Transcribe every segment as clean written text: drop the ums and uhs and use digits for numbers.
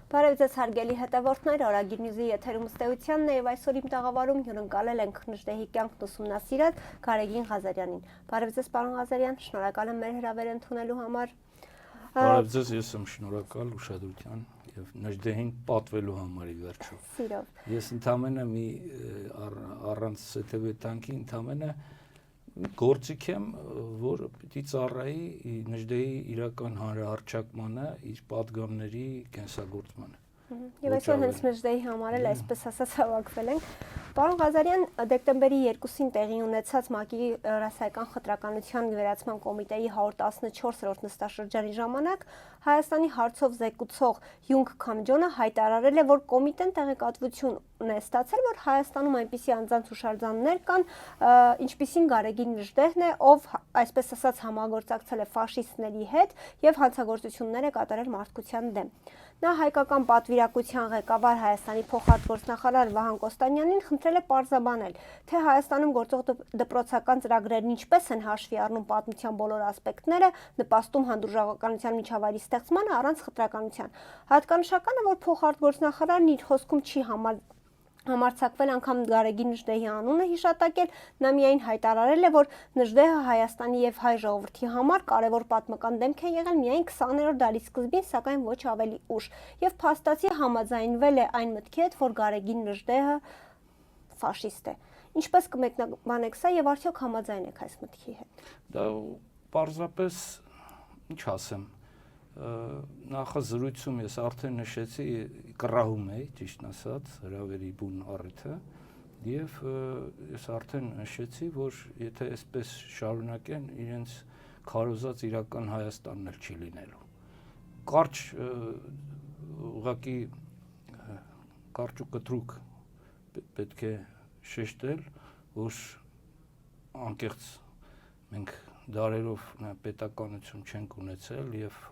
Բարև ձեզ հարգելի հետևորդներ, Օրագիր Նյուզի եթերում ըստեյությանն է եւ այսօր իմ տաղավարում հյուրընկալել ենք Նժդեհի կյանքն ուսումնասիրած Գարեգին Ղազարյանին։ Բարև ձեզ, պարոն Ղազարյան, շնորհակալ եմ մեր հրավերը ընդունելու համար։ Բարև ձեզ, ես եմ շնորհակալ ուշադրության եւ Նժդեհին պատվելու համար ի վերջո։ Սիրով։ Ես ընդամենը մի առանց սեթեվետանքի ընդամենը գործիք եմ, որ պիտի ծառայի Նժդեհի իրական հանրահռչակմանը, իր պատգամների կենսագործմանը։ Եվ այսօր հենց Նժդեհի համար էլ այսպես ասած հավաքվել ենք։ Պարոն Ղազարյան, դեկտեմբերի 2-ին տեղի ունեցած ՄԱԿ-ի ռասայական խտրականության վերացման կոմիտեի 114-րդ նստաշրջանի ժամանակ Հայաստանի հարցով զեկուցող Յունգ Քամջոնը հայտարարել է, որ կոմիտեն տեղեկատվություն է ստացել, որ Հայաստանում այնպիսի անձանց հուշարձաններ կան, ինչպիսին Գարեգին Նժդեհն է, ով այսպես ասած համագործակցել է ֆաշիստների հետ եւ հանցագործություններ է կատարել մարդկության դեմ։ Նա հայկական պատվիրակության ղեկավար Հայաստանի փոխարտգործնախարար Վահան Կոստանյանին խնդրել է պարզաբանել, թե Հայաստանում գործող դպրոցական ծրագրերն ինչպես են հաշվի առնում պատմության բոլոր ասպեկտները, նպաստում հանդուրժողականության միջավայրի ստեղծմանը առանց խտրականության։ Հատկանշական է, որ փոխարտգործնախարարն իր խոսքում չի համարձակվել անգամ Գարեգին Նժդեհի անունը հիշատակել, նա միայն հայտարարել է, որ Նժդեհը Հայաստանի եւ հայ ժողովրդի համար կարևոր պատմական դեմք է եղել միայն 20-րդ դարի սկզբին, սակայն ոչ ավելի ուշ, եւ փաստացի համաձայնվել է այն մտքի հետ, որ Գարեգին Նժդեհը ֆաշիստ է։ Ինչպես կմեկնաբանեք սա եւ արդյոք համաձայն եք այս մտքի հետ։ Դա պարզապես ինչ ասեմ, նախազրույցում ես արդեն նշեցի, կռահում էի, ճիշտ ասած, հրավերի բուն առիթը, եւ ես արդեն նշեցի, որ եթե այսպես շարունակեն, իրենց քարոզած իրական Հայաստանն էլ չի լինելու։ Կարճ ուղղակի կարճ ու կտրուկ պետք է շեշտել, որ անկեղծ մենք դարերով պետականություն չենք ունեցել եւ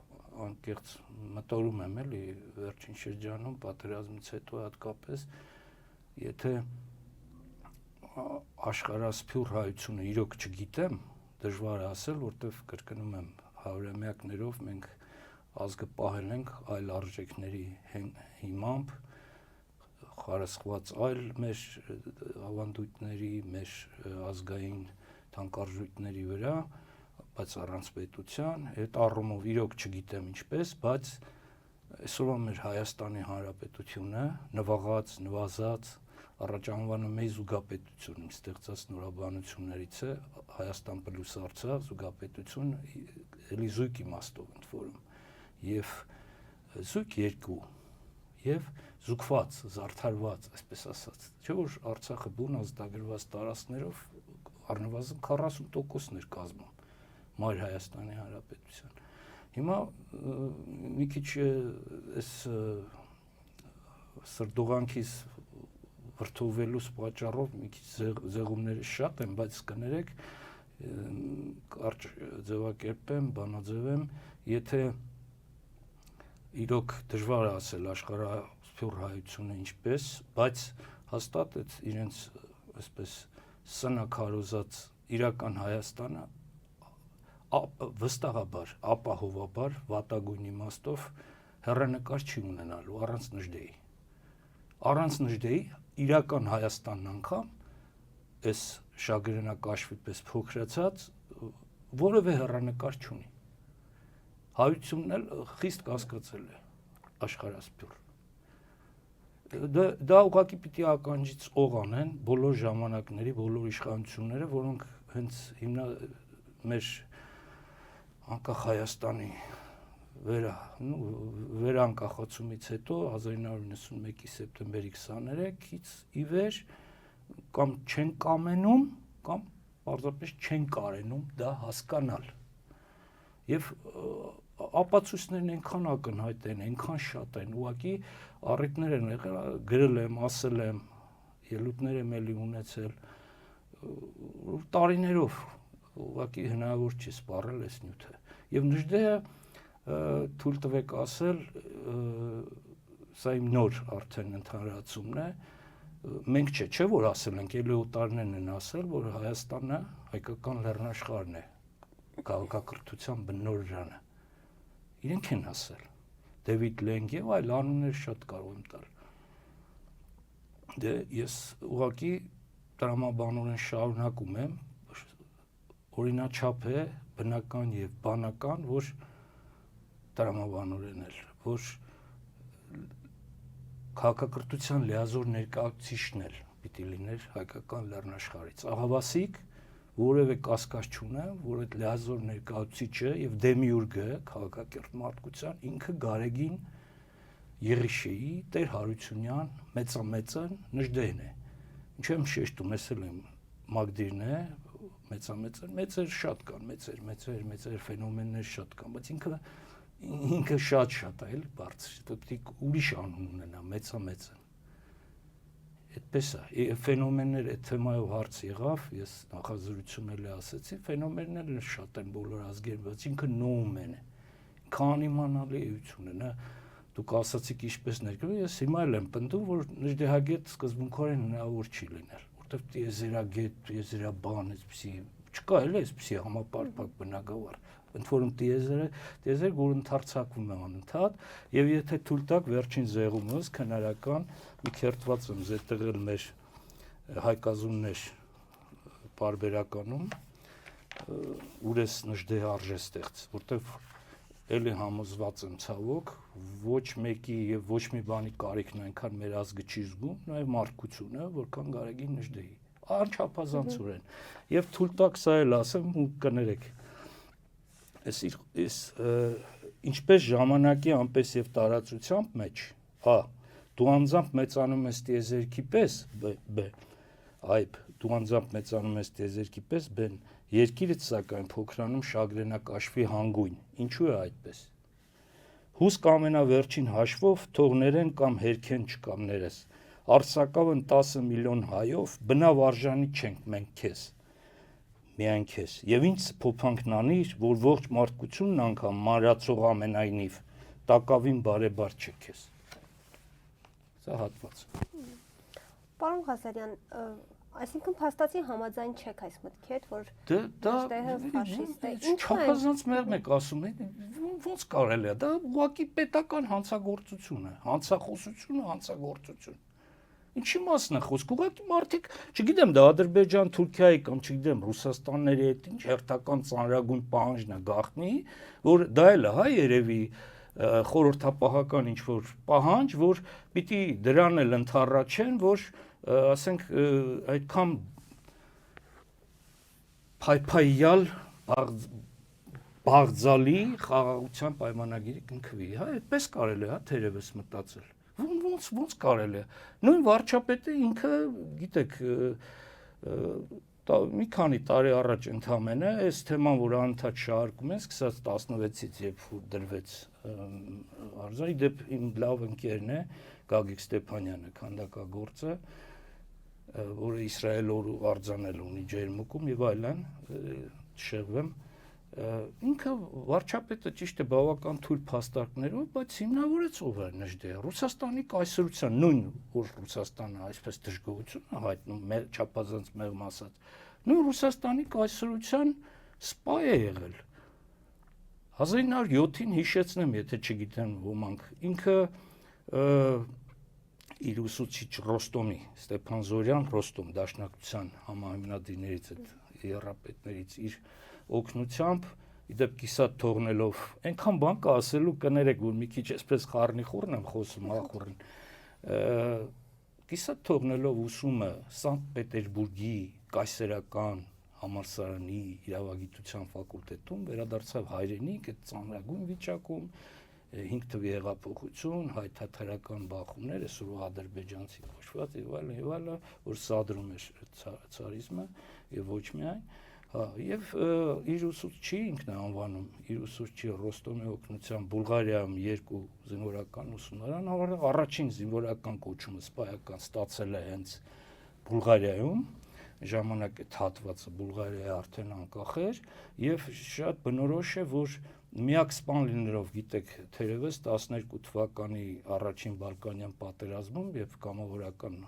անկեղծ մտորում եմ էլի վերջին շրջանում պատերազմից հետո հատկապես եթե աշխարհասփյուռ հայությունը իրոք չգիտեմ, դժվար է ասել, որտեվ կրկնում եմ հարյուրամյակներով մենք ազգը պահել ենք այլ արժեքների հիմամբ, խարսխված այլ մեր ավանդույթների, մեր ազգային թանկարժույթների վրա, բայց առանց պետության, այդ առումով իրոք չգիտեմ ինչպես, բայց այսօրվա մեր Հայաստանի Հանրապետությունը նվաղած, նվազած, առաջ անվանում էի զուգապետություն, իմ ստեղծած նորաբանություններից է Հայաստան պլյուս Արցախ զուգապետություն, էլի զույգ իմաստով ընդ որում, եւ զույգ երկու, եւ զուգված, զարդարված, այսպես ասած, չէ՞ որ Արցախը բուն ազատագրված տարածքներով առնվազն 40% էր կազմում Մայր Հայաստանի Հանրապետության։ Հիմա մի քիչ այս սրդողանքիս վրդովվելուց պատճառով մի քիչ զեղումները շատ են, բայց կներեք կարճ ձևակերպեմ, բանաձևեմ, եթե իրոք դժվար է ասել աշխարհասփյուռ հայությունը ինչպես, բայց հաստատ այդ իրենց այսպես սնաքարոզած իրական Հայաստանը վստահաբար, ապահովաբար, վատագույն իմաստով հեռանկար չի ունենալու առանց Նժդեհի։ Առանց Նժդեհի իրական Հայաստանն անգամ այս շագրենակաշվի պես փոքրացած որևէ հեռանկար չունի։ Հայությունն էլ խիստ կասկածել է աշխարհասփյուռ։ Դա ուղղակի պիտի ականջից օղ անեն բոլոր ժամանակների, բոլոր իշխանությունները, որոնք հենց մեր անկախ Հայաստանի վերանկախացումից հետո 1991-ի սեպտեմբերի 23-ից ի վեր կամ չեն կամենում, կամ պարզապես չեն կարենում դա հասկանալ։ Եվ ապացույցներն այնքան ակնհայտ են, այնքան շատ են, ուղղակի առիթներ են եղել, գրել եմ, ասել եմ, ելույթներ եմ էլի ունեցել, տարիներով ուղղակի հնարավոր չի սպառել այս նյութը։ Եվ Նժդեհը թույլ տվեք ասել, սա իմ նոր արդեն ընդհանրացումն է, մենք չէ որ ասել ենք, էլի օտարներն են ասել, որ Հայաստանը հայկական լեռնաշխարհն է, քաղաքակրթության բնօրրանը։ Իրենք են ասել, Դեվիդ Լենգ եւ այլ անուններ շատ կարող եմ տալ։ Դե ես ուղղակի տրամաբանորեն շարունակում եմ, օրինաչափ է բնական եւ բանական, որ տրամաբանորեն էլ, որ քաղաքակրթության լիազոր ներկայացուցիչն էլ պիտի լիներ հայկական լեռնաշխարհից։ Աղավասիկ որևէ կասկած չունեմ, որ այդ լիազոր ներկայացուցիչը եւ դեմիուրգը քաղաքակիրթ մարդկության ինքը Գարեգին Եղիշեի Տեր Հարությունյան մեծամեծն Նժդեհն է։ Ինչ եմ շեշտում, ես էլ եմ Մագդիրն է, մեծամեծն, մեծեր շատ կան, մեծեր ֆենոմեններ շատ կան, բայց ինքը շատ է, էլի բարձր, պետք է ուրիշ անուն ունենա, մեծամեծն։ Այդպես է, ֆենոմեններ այդ թեմայով հարց եղավ, ես նախազրույցում էլ ասացի, ֆենոմեններն շատ են բոլոր ազգերում, բայց ինքը նոումեն է, ինքը անիմանալի էություն է, դուք ասացիք ինչպես ներկայացնում, ես հիմա էլ եմ պնդում, որ նժդեհագետ սկզբունքորեն հնարավոր չի լինել, որտեղ տիեզերագետ, տիեզերաբան, այսպեսի չկա էլ այսպեսի համապարփակ բնագավառ, ընդ որում տիեզեր, որ ընդարձակվում է անընդհատ, եւ եթե թույլ տաք վերջին զեղումս քնարական մի քերթված եմ զետեղել մեր հայկազուններ պարբերականում, ուրես Նժդեհ արժեստեղծ, որտեղ էլի համոզված եմ ցավոք, ոչ մեկի եւ ոչ մի բանի կարիքն այնքան մեր ազգը չի զգում, նաեւ մարդկությունը, որքան Գարեգին Նժդեհի։ Անչափազանցորեն։ Եվ թույլ տաք սա էլ ասեմ ու կներեք։ Այս ինչպես ժամանակի, այնպես եւ տարածությամբ մեջ, A. Դու անձամբ մեծանում ես տիեզերքի պես, B. Այբ դու անձամբ մեծանում ես տիեզերքի պես, B. Երկիրից սակայն փոքրանում շագրենակաշվի հանգույն։ Ինչու է այդպես։ Հուսք ամենավերջին հաշվով թողներեն կամ հերքեն չկամներես։ Արցակավն 10 միլիոն հայով բնավ արժանի չենք մենք քեզ։ Միայն քեզ։ Եվ ինչ փոփանքն անիր, որ ողջ մարդկությունն անգամ մանրացող ամենայնիվ տակավին բարեբար չէ քեզ։ Սա հատված։ Պարոն Ղազարյան, այսինքն փաստացի համաձայն չեք այս մտքի հետ, որ դա ֆաշիստ է։ Չափազանց մեղմ եք ասում, ոնց կարելի է, դա ուղղակի պետական հանցագործություն է, հանցագործություն։ Ինչի մասն է խոսք, ուղղակի մարդիկ, չգիտեմ, դա Ադրբեջան, Թուրքիայի կամ չգիտեմ, Ռուսաստանների հետ ինչ հերթական ծանրագույն պահանջն է գաղտնի, որ դա էլ է, հա, երևի խորհրդապահական ինչ-որ պահանջ, որ պիտի դրան էլ ընդառաջեն, որ ասենք այդքան փայփայյալ բաղձալի խաղաղության պայմանագիրը կնքվի, հա, այդպես կարելի է, հա, թերևս մտածել։ Ոնց կարելի է։ Նույն վարչապետը ինքը, գիտեք, մի քանի տարի առաջ ընդամենը այս թեման, որ անընդհատ շարքում են, սկսած 16-ից, երբ որ դրվեց արձանի, դեպ իմ լավ ընկերն է Գագիկ Ստեփանյանը, քանդակագործը, որը Իսրայել արձանել ունի Ջերմուկում եւ այլն, շեղվեմ, ինքը վարչապետը ճիշտ է բավական թույլ փաստարկներով, բայց հիմնավորեց ով է Նժդեհը, Ռուսաստանի կայսրության, նույն որ Ռուսաստանը այսպես դժգոհություն է հայտնում, մեր չափազանց մեղմ ասած, նույն Ռուսաստանի կայսրության սպա է եղել։ 1907-ին հիշեցնեմ, եթե չգիտեն ոմանք, ինքը իր ուսուցիչ Ռոստոմի, Ստեփան Զորյան, Ռոստոմ դաշնակցության համահիմնադիրներից այդ երապետներից իր օգնությամբ իդեպ կիսատ թողնելով այնքան բան կա ասելու կներեք որ մի քիչ այսպես խառնի խորն եմ խոսում ախորն կիսատ թողնելով ուսումը Սանկտ Պետերբուրգի կայսերական համալսարանի իրավագիտության ֆակուլտետում վերադարձավ հայրենիք այդ ծանրագույն վիճակում 5 թվի հեղափոխություն հայ-թաթարական բախումներ այսօր ադրբեջանցի կոչված եւ այլն որ սադրում էր ցարիզմը եւ ոչ միայն Եվ իր ուսուցչի ինքն է անվանում, իր ուսուցչի Ռոստոմի օգնությամբ Բուլղարիայում 2 զինվորական ուսումնարան, առաջին զինվորական կոչումը սպայական ստացել է հենց Բուլղարիայում, ժամանակ այդ հատվածը Բուլղարիայի արդեն անկախ էր, եւ շատ բնորոշ է, որ միակ սպան լինելով, գիտեք, թերևս 12 թվականի առաջին Բալկանյան պատերազմում եւ կամավորական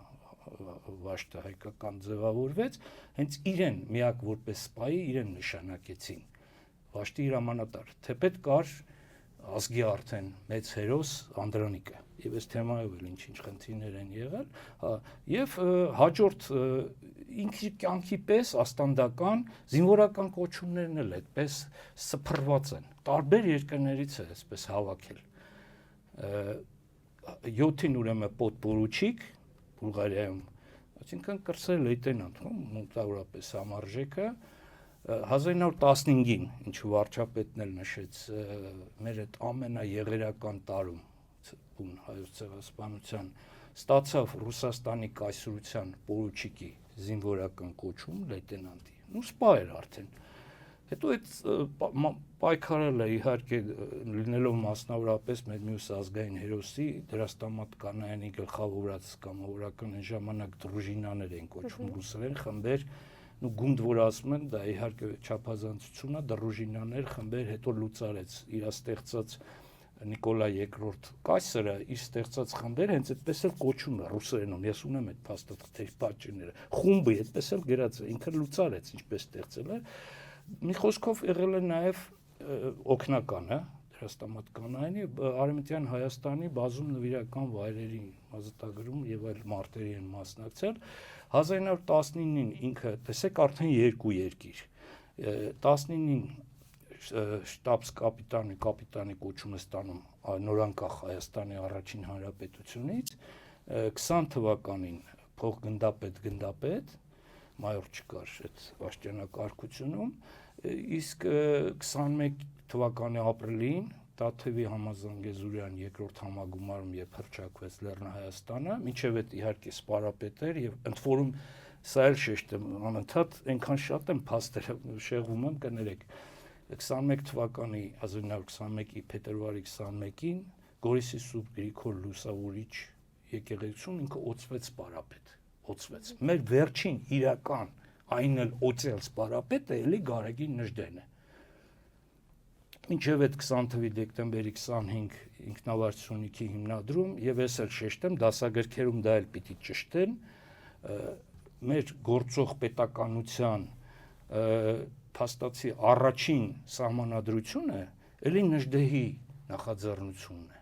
վաշտը հայկական ձևավորվեց, հենց իրեն միակ որպես սպայի իրեն նշանակեցին վաշտի հրամանատար, թեպետ կար ազգի արդեն մեծ հերոս Անդրանիկը եւ այս թեմայով էլ ինչ խնդիրներ են եղել, եւ հաջորդ ինքի կյանքի պես աստանդական զինվորական կոչումներն էլ այդպես սփռված են։ Տարբեր երկրներից է այսպես հավաքել։ 7-ին ուրեմն պոդպորուչիկ Բուլղարիայում, այսինքն կրսել լեյտենանտ, մոտավորապես համարժեքը 1915-ին, ինչու վարչապետն էլ նշեց, մեր այդ ամենաեղերական տարում բուն հայոց ցեղասպանության ստացավ Ռուսաստանի կայսրության պորուչիկի զինվորական կոչում լեյտենանտի։ Ու սպա էր արդեն։ Հետո այդ պայքարել է իհարկե լինելով մասնավորապես մեր մյուս ազգային հերոսի Դրաստամատ Կանայանի գլխավորած կամավորական այն ժամանակ դրուժինաներ են կոչվում ռուսերեն խմբեր, ու գունդ որ ասում են, դա իհարկե չափազանցություն է, դրուժինաներ խմբեր, հետո լուծարեց իր ստեղծած Նիկոլայ II կայսրը իր ստեղծած խմբեր հենց այդպես էլ կոչում է ռուսերենում, ես ունեմ այդ փաստաթղթերի պատճենները, խումբը այդպես էլ գրած է, ինքը լուծարեց ինչպես ստեղծել է, մի խոսքով եղել է նաև օգնականը Դրաստամատ Կանայանի Արևմտյան Հայաստանի բազում նվիրական վայրերի ազատագրում եւ այլ մարտերի են մասնակցել 1919-ին ինքը տեսեք արդեն երկու երկիր 19-ին շտաբս կապիտանի կոչումը ստանում նորանկախ Հայաստանի առաջին հանրապետությունից 20 թվականին փոխգնդապետ մայոր չկար այդ վաշտյանակարգությունում իսկ 21 թվականի ապրիլին Տաթևի Համազանգեզուրյան երկրորդ համագումարում երբ հռչակվեց Լեռնահայաստանը, մինչև այդ իհարկե սպարապետեր եւ ընդ որում սա էլ շեշտեմ անընդհատ այնքան շատ եմ փաստերը շեղվում եմ կներեք 21 թվականի 1921-ի փետրվարի 21-ին Գորիսի Սուրբ Գրիգոր Լուսավորիչ եկեղեցում ինքը օծվեց սպարապետ, օծվեց։ Մեր վերջին իրական այն էլ օծել սպարապետը էլի Գարեգին Նժդեն է։ Մինչև այդ 20 թվականի դեկտեմբերի 25 ինքնավարչությունքի հիմնադրում եւ ես էլ շեշտեմ դասագրքերում դա էլ պիտի ճշտեն մեր գործող պետականության փաստացի առաջին սահմանադրությունը էլի Նժդեհի նախաձեռնությունն է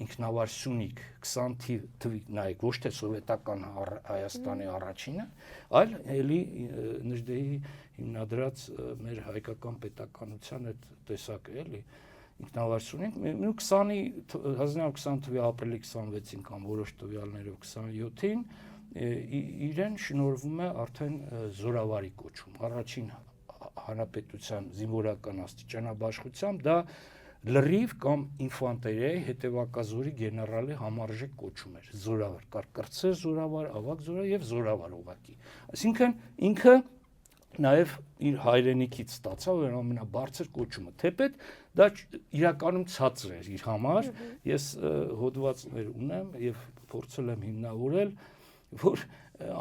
ինքնավարչությունիք 20 թվի նայեք ոչ թե սովետական Հայաստանի առաջինը այլ էլի Նժդեհի հիմնադրած մեր հայկական պետականության այդ տեսակը էլի ինքնավարչությունին 1920 թվականի ապրիլի 26-ին կամ որոշ տվյալներով 27-ին իրեն շնորհվում է արդեն զորավարի կոչում առաջին հանրապետության զինվորական աստիճանաբաշխությամբ դա լրիվ կամ ինֆանտերիայի հետևակազորի գեներալի համարժեք կոչում էր զորավար կար կրտսեր զորավար ավագ զորավար եւ զորավար ուղղակի այսինքն ինքը նաև իր հայրենիքից ստացավ իր ամենաբարձր կոչումը թեպետ դա իրականում ցածր էր իր համար ես հոդվածներ ունեմ եւ փորձել եմ հիմնավորել որ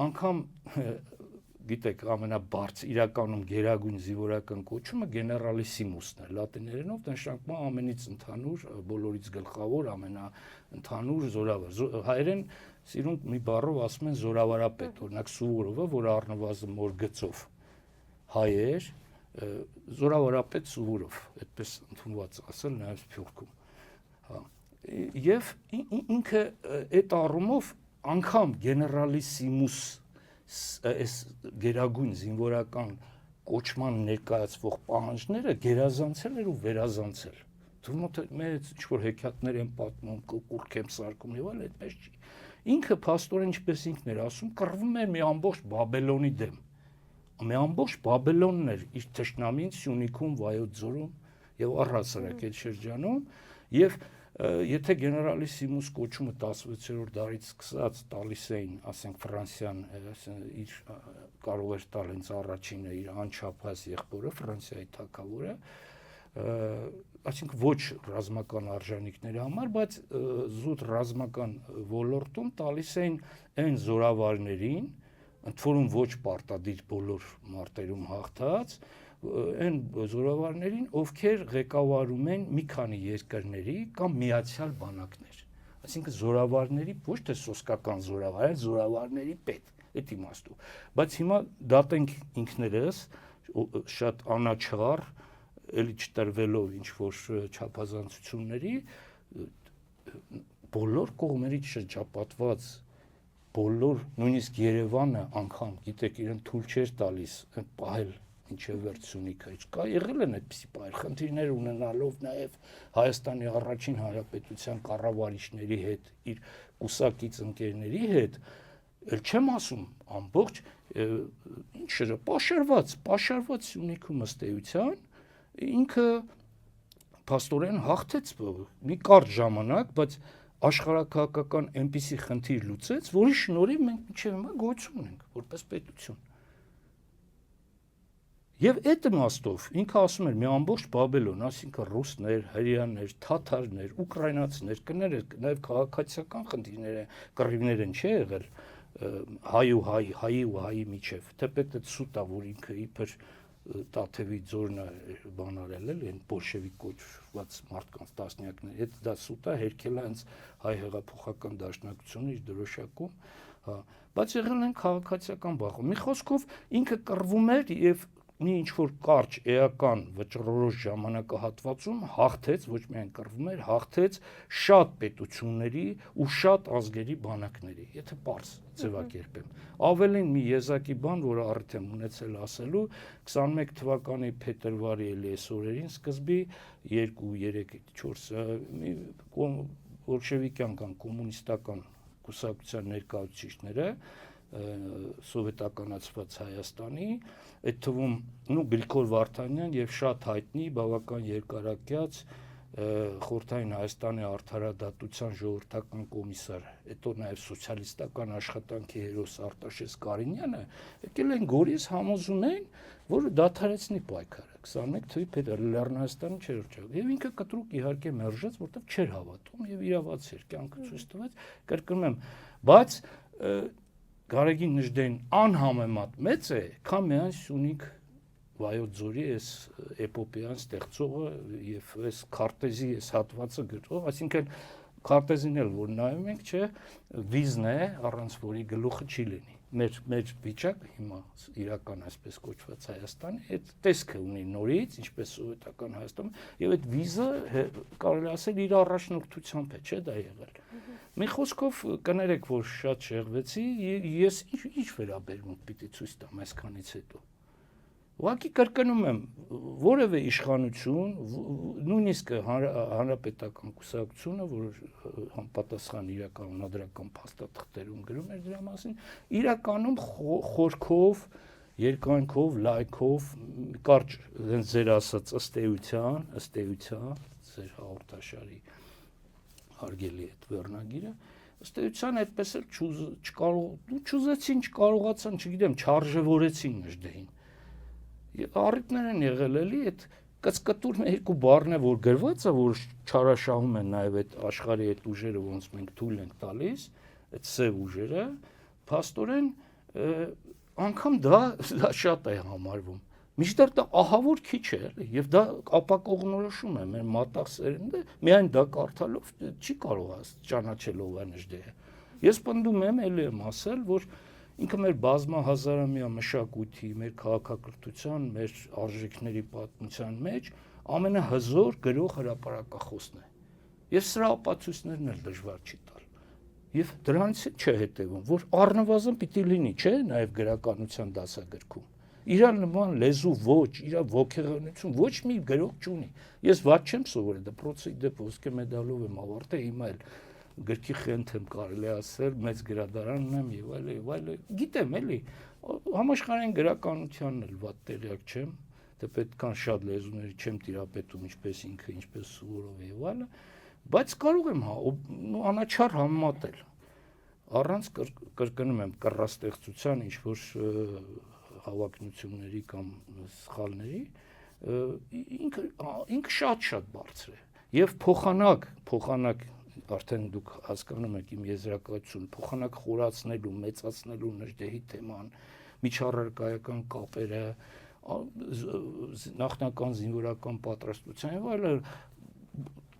անգամ գիտեք ամենաբարձր իրականում գերագույն զինվորական կոչումը գեներալիսիմուսն է լատիներենով նշանակում է ամենից ընդհանուր բոլորից գլխավոր ամենաընդհանուր զորավար հայերեն սիրուն մի բառով ասում են զորավարապետ օրինակ Սուվորովը որ առնվազն մոր գծով հայ էր զորավարապետ Սուվորով այդպես ընդունված ասել նաև Սփյուռքում հա եւ ինքը այդ առումով անգամ գեներալիսիմուս այս գերագույն զինվորական կոչման ներկայացվող պահանջները գերազանցել էր ու վերազանցել թվում է մեծ ինչ-որ հեքիաթներ են պատմում կուրք եմ սարքում եւ այլ այդպես չի ինքը փաստորեն ինչպես ինքն էր ասում կռվում էր մի ամբողջ Բաբելոնի դեմ մի ամբողջ Բաբելոնն էր իր թշնամին Սյունիքում Վայոց ձորում եւ առհասարակ այդ շրջանում եւ եթե գեներալիսիմուս կոչումը 16-րդ դարից սկսած տալիս էին, ասենք Ֆրանսիան իր կարող էր տալ հենց առաջինը իր անչափահաս եղբորը Ֆրանսիայի թագավորը, այսինքն ոչ ռազմական արժանինքների համար, բայց զուտ ռազմական ոլորտում տալիս էին այն զորավարներին, ընդ որում ոչ պարտադիր բոլոր մարտերում հաղթած այն զորավարներին, ովքեր ղեկավարում են մի քանի երկրների կամ միացյալ բանակներ։ Այսինքն զորավարների ոչ թե սոսկական զորավար, այլ զորավարների պետ, այդ իմաստով։ Բայց հիմա դատենք ինքներս շատ անաչառ էլի չտրվելով ինչ որ չափազանցությունների բոլոր կողմերից շրջապատված բոլոր նույնիսկ Երևանը անգամ գիտեք իրեն թույլ չէր տալիս պահել ինչև վերջ Սյունիքը կա եղել են այդպիսի պահեր խնդիրներ ունենալով նաև Հայաստանի առաջին հանրապետության կառավարիչների հետ իր կուսակից ընկերների հետ էլ չեմ ասում ամբողջ ինչ պաշարված Սյունիքում ըստ էության ինքը փաստորեն հաղթեց մի կարճ ժամանակ բայց աշխարհակահաղական այնպիսի խնդիր լուծեց, որի շնորհիվ մենք մինչև հիմա գոյություն ունենք որպես պետություն։ Եվ այդ իմաստով ինքը ասում էր մի ամբողջ Բաբելոն, այսինքն ռուսներ, հրեաներ, թաթարներ, ուկրաինացիներ, կներեք, նաև քաղաքացիական խնդիրներ են, կռիվներ են չի եղել հայի ու հայի միջև։ Թեպետ այդ սուտա, որ ինքը իբր Տաթևի ձորնը բան արել էլ են բոլշևիկ կոչված մարդկանց տասնյակներ այդ դա սուտա հերքել հենց հայ հեղափոխական դաշնակցությունը իր դրոշակում հա բայց եղել են քաղաքացիական բախում մի խոսքով ինքը կռվում էր եւ մի ինչ որ կարճ էական վճռորոշ ժամանակահատվածում հաղթեց ոչ միայն կռվում էր հաղթեց շատ պետությունների ու շատ ազգերի բանակների եթե պարզ ձևակերպեմ ավելին մի եզակի բան որը առիթ եմ ունեցել ասելու 21 թվականի փետրվարի էլի այս օրերին սկզբի 2-3-4 բոլշևիկյան կամ կոմունիստական կուսակցության ներկայացուցիչները սովետականացված Հայաստանի այդ թվում Գրիգոր Վարդանյան եւ շատ հայտնի բավական երկարակյաց խորհրդային Հայաստանի արդարադատության ժողովրդական կոմիսար հետո նաեւ սոցիալիստական աշխատանքի հերոս Արտաշես Կարինյանը եկել են Գորիս համոզում են որը դադարեցնի պայքարը 21 թվականի փետրվարի Լեռնահայաստանի չերոջավ եւ ինքը կտրուկ իհարկե մերժեց որտեղ չէր հավատում եւ իրավացի էր կյանքը ցույց տվեց կրկնում եմ բայց Գարեգին Նժդեհին անհամեմատ մեծ է, քան միայն Սյունիք Վայոց ձորի այս էպոպեան ստեղծողը եւ այս քարտեզի այս հատվածը գրող, այսինքն քարտեզին էլ որ նայում ենք, չէ, վիզն է, առանց որի գլուխը չի լինի։ Մեր վիճակը հիմա իրական այսպես կոչված Հայաստանի այդ տեսքը ունի նորից, ինչպես սովետական Հայաստանում, եւ այդ վիզը կարելի ասել իր առաջնորդությամբ է, չէ՞, դա եղել։ Մի խոսքով կներեք, որ շատ շեղվեցի, ես ինչ վերաբերմունք պիտի ցույց տամ այսքանից հետո։ Ուղղակի կրկնում եմ, որևէ իշխանություն, նույնիսկ հանրապետական կուսակցությունը, որ համապատասխան իրական ունադրական փաստաթղթերում գրում էր դրա մասին, իրականում խորքով, երկայնքով, լայքով, կարճ ձեր ասած ըստ էության, ձեր հաղորդաշարի հարգելի այդ վերնագիրը, ըստ էության այդպես էլ չուզեցին, չկարողացան, չգիտեմ, չարժևորեցին Նժդեհին։ Առիթներ են եղել էլի այդ կծկտուր երկու բառն է որ գրված է որ չարաշահում են նաև այդ աշխարհի այդ ուժերը ոնց մենք թույլ ենք տալիս այդ սև ուժերը փաստորեն անգամ դա շատ է համարվում միշտեր դա ահավոր քիչ է էլի եւ դա ապակողնորոշում է մեր մատաղ սերունդը միայն դա կարդալով չի կարող ճանաչել ով է Նժդեհը ես պնդում եմ էլի եմ ասել որ ինքը մեր բազմահազարամյա մշակույթի, մեր քաղաքակրթության, մեր արժեքների պատմության մեջ ամենահզոր գրող հրապարակախոսն է։ Եվ սրա ապացույցներն էլ դժվար չի տալ։ Եվ դրանից չէ հետևում, որ առնվազն պիտի լինի, չէ, նաև գրականության դասագրքում։ Իր նման լեզու ոչ, իր ոգեղենություն ոչ մի գրող չունի։ Ես ված չեմ սովորել, դպրոցի դեպ ոսկե մեդալով եմ ավարտել, հիմա էլ գրքի խենթ եմ կարելի ասել, մեծ գրադարան ունեմ եւ այլ, գիտեմ էլի, համաշխարհային գրականությանն էլ վատ տեղյակ չեմ, դե պետքան շատ լեզուների չեմ տիրապետում, ինչպես ինքը, ինչպես Սուվորովը եւ այլը, բայց կարող եմ անաչառ համեմատել։ Առանց կրկնում եմ կռաստեղծության ինչ որ հավակնությունների կամ սխալների, ինքը շատ բարձր է եւ փոխանակ արդեն դուք հասկանում եք իմ եզրակացությունը փոխանակ խորացնելու, մեծացնելու Նժդեհի թեման, միջառարկայական կապերը, նախնական զինվորական պատրաստության եւ այլն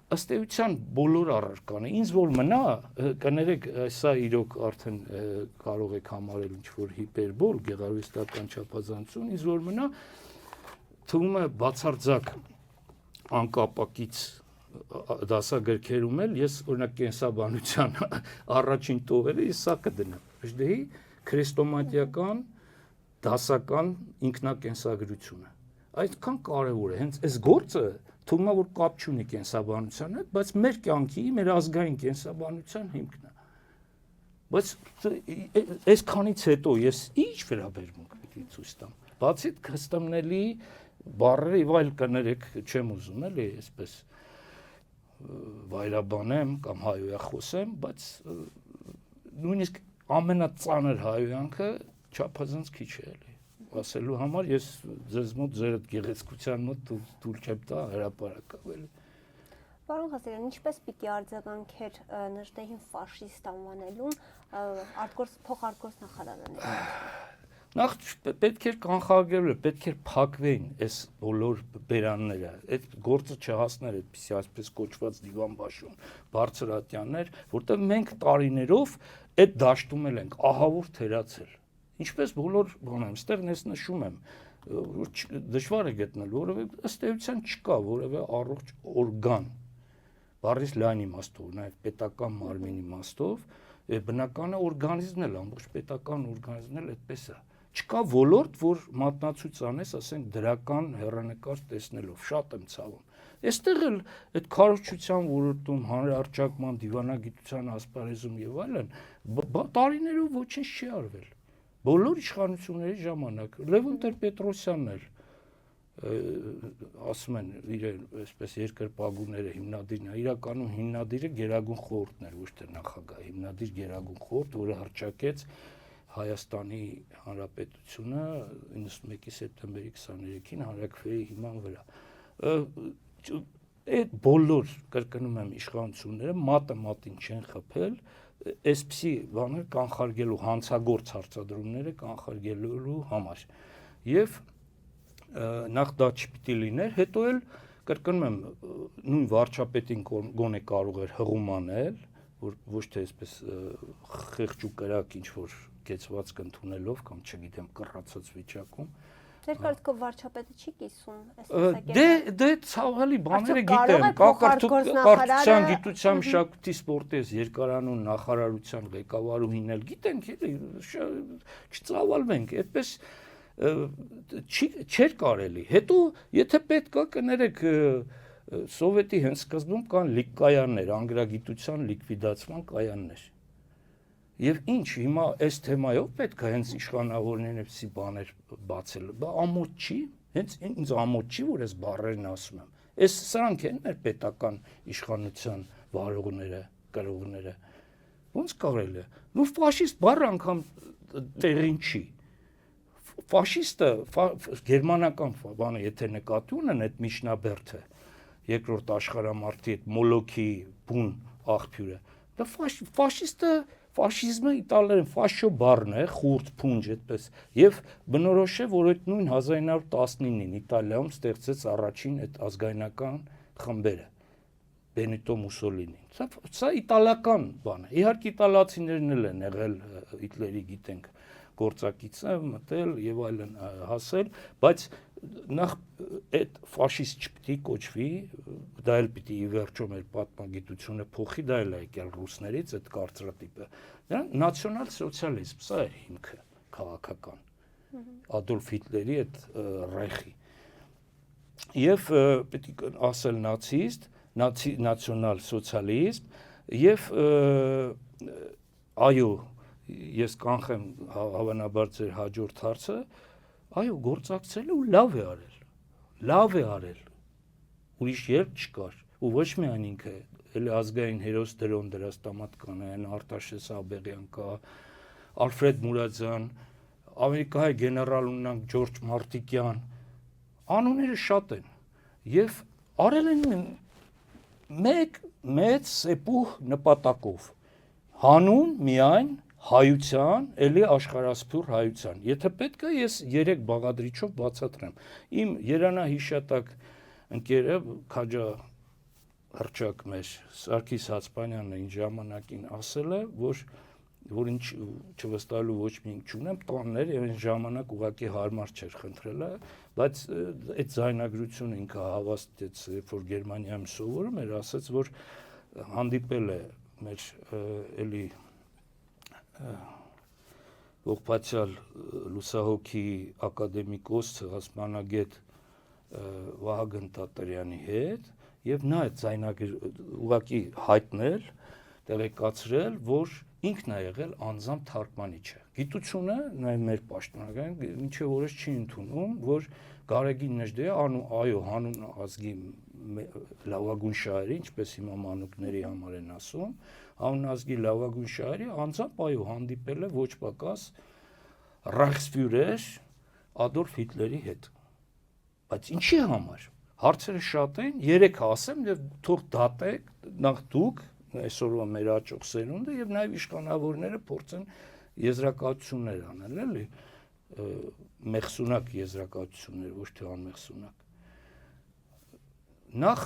ըստ էության բոլոր առարկան է։ Ինձ որ մնա, կներեք, սա իրոք արդեն կարող եք համարել ինչ որ հիպերբոլ, գեղարվեստական չափազանցություն, ինձ որ մնա թվում է բացարձակ անկապակից դասագրքերում էլ ես օրինակ կենսաբանության առաջին տողերը ես սա կդնեմ Ժդեի քրեստոմատիական դասական ինքնակենսագրությունը այդքան կարևոր է հենց այս գործը թվում է որ կապ չունի կենսաբանության հետ բայց մեր կյանքի մեր ազգային կենսաբանության հիմքն է բայց այսքանից հետո ես ինչ վերաբերմունք պիտի ցույց տամ բացի կստամնելի բառերը եւ այլ կներեք չեմ ուզում էլի այսպես վայրաբանեմ կամ հայոյախոսեմ, բայց նույնիսկ ամենածանր հայոյանքը չափազանց քիչ է էլի։ Ասելու համար ես ձեզ մոտ ձեր գեղեցկության մոտ դուր չեմ տա հրապարակավ էլի։ Պարոն Ղազարյան, ինչպես պիտի արձագանքեր Նժդեհին ֆաշիստ անվանելուն փոխարտգործ նախարարները։ Նախ պետք էր կանխարգելել, պետք էր փակվեին այս բոլոր բերանները, այդ գործը չհասներ այդպիսի այսպես կոչված դիվանբաշուն, բարձրատյաններ, որտեղ մենք տարիներով այդ դաշտում ենք ահավոր թերացել։ Ինչպես բոլոր բաներում, այստեղ ես նշում եմ, դժվար է գտնել, որովհետեւ ըստ էության չկա որևէ առողջ օրգան, բառից լայն իմաստով, նաև պետական մարմինի իմաստով, բնական օրգանիզմն էլ ամբողջ պետական օրգանիզմն էլ այդպես է։ Չկա ոլորտ, որ մատնացույց անես, ասենք դրական հեռանկար տեսնելով, շատ եմ ցավում։ Այստեղ էլ այդ քարոզչության ոլորտում, հանրարճակման, դիվանագիտության ասպարեզում եւ այլն տարիներով ոչինչ չի արվել։ Բոլոր իշխանությունների ժամանակ Լևոն Տեր-Պետրոսյանն էր ասում են իրեն այսպես երկրպագուները հիմնադիրն է, իրականում հիմնադիրը Գերագույն խորհուրդն էր, ոչ թե նախագահ, հիմնադիր Գերագույն խորհուրդ, որը հռչակեց Հայաստանի Հանրապետությունը 91 սեպտեմբերի 23-ին հանրաքվեի հիման վրա։ Այդ բոլոր կրկնում եմ իշխանությունները մատը մատին չեն խփել, այսպիսի բաներ կանխարգելու հանցագործ հարցադրումները կանխարգելելու համար։ Եվ նախ դա չպիտի լիներ, հետո էլ կրկնում եմ նույն վարչապետին գոնե կարող էր հղում անել, որ ոչ թե այսպես խեղճ ու կրակ ինչ որ կեցվածք ընդունելով կամ չգիտեմ կռացած վիճակում Ձեր կարծիքով վարչապետը չի կիսում դե ցավալի բաները գիտեմ կառավարության գիտության մշակույթի սպորտի երկարանուն նախարարության ղեկավարուհին էլ գիտենք չծավալվենք այդպես չէր կարելի հետո եթե պետք է կներեք սովետի հենց սկզբում կան լիգկայաններ անգրագիտության լիկվիդացման կայաններ Եվ ինչ հիմա այս թեմայով պետք է հենց իշխանավորներն էսի բաներ բացել։ Բա ամոթ չի, հենց ինձ ամոթ չի, որ այս բառերն ասում եմ։ Այս սրանք են մեր պետական իշխանության վարողները, կրողները։ Ոնց կարելի է։ Նու ֆաշիստ բառը անգամ տեղին չի։ Ֆաշիստը գերմանական բանը, եթե նկատի ունեն այդ միջնաբերդը, երկրորդ աշխարհամարտի այդ մոլոքի բուն աղբյուրը, դա ֆաշիստը Ֆաշիզմը իտալերեն ֆաշո բառն է, խուրդ, փունջ, այդպես, եւ բնորոշ է, որ այդ նույն 1919-ին Իտալիայում ստեղծեց առաջին այդ ազգայնական խմբերը, Բենիտո Մուսոլինին։ Սա իտալական բան է։ Իհարկե իտալացիներն էլ են եղել Հիտլերի, գիտենք, գործակիցը մտել եւ այլն հասել, բայց նախ այդ ֆաշիստ չպիտի կոչվի, դա էլ պիտի ի վերջո մեր պատմագիտությունը փոխի, դա էլ է եկել ռուսներից այդ կարծրատիպը։ Դրան նացիոնալ սոցիալիզմ, սա է հիմքը քաղաքական։ Ադոլֆ Հիտլերի այդ ռեխի։ Եվ պիտի ասել նացիստ, նացիոնալ սոցիալիզմ եւ այո, ես կանխեմ հավանաբար ձեր հաջորդ հարցը, այո, գործակցել ու լավ է արել, ուրիշ երբ չկար, ու ոչ միայն ինքը, էլ ազգային հերոս դրոն դրաստամատկանային, Արտաշես Աբեղյան կա, Ալֆրեդ Մուրադյան, Ամերիկայի գեներալ ունենանք Ջորջ Մարտիկյան, անունները շատ են, եւ արել են մեկ մեծ սեպուհ նպատակով, հանուն միայն հայության, էլի աշխարհասփյուռ հայության։ Եթե պետք է ես 3 բաղադրիչով բացատրեմ։ Իմ երանահիշատակ ընկերը քաջա հռչակ մեր Սարգիս Հացպանյանն այն ժամանակին ասել է, որ որ ինչ չվստահելու ոչ մի ինչ չունեմ, տաններ եւ այն ժամանակ ուղղակի հարմար չէր խնդրելը, բայց այդ զայնագրությունը ինքը հավաստեց, երբ որ Գերմանիայում սովորում էր, ասաց, որ հանդիպել է մեր էլի ողբացյալ լուսահոգի ակադեմիկոս ցեղասպանագետ Վահագն Տատրյանի հետ եւ նա այդ զայնագրությունը ուղղակի հայտնել, տեղեկացրել, որ ինքն է եղել անձամբ թարգմանիչը։ Գիտությունը նաև մեր պաշտոնական մինչև օրս չի ընդունում, որ Գարեգին Նժդեհը այո հանուն ազգի լավագույն շահերի, ինչպես հիմա մանուկների համար են ասում, հանուն ազգի լավագույն շահերի անձամբ այո հանդիպել է ոչ պակաս Ռայխսֆյուրեր Ադոլֆ Հիտլերի հետ։ Բայց ինչի համար։ Հարցերը շատ են, 3 ասեմ եւ թող դատեք նախ դուք այսօրվա մեր աճող սերունդը եւ նաեւ իշխանավորները փորձեն եզրակացություններ անել, էլի մեղսունակ եզրակացություններ, ոչ թե անմեղսունակ։ Նախ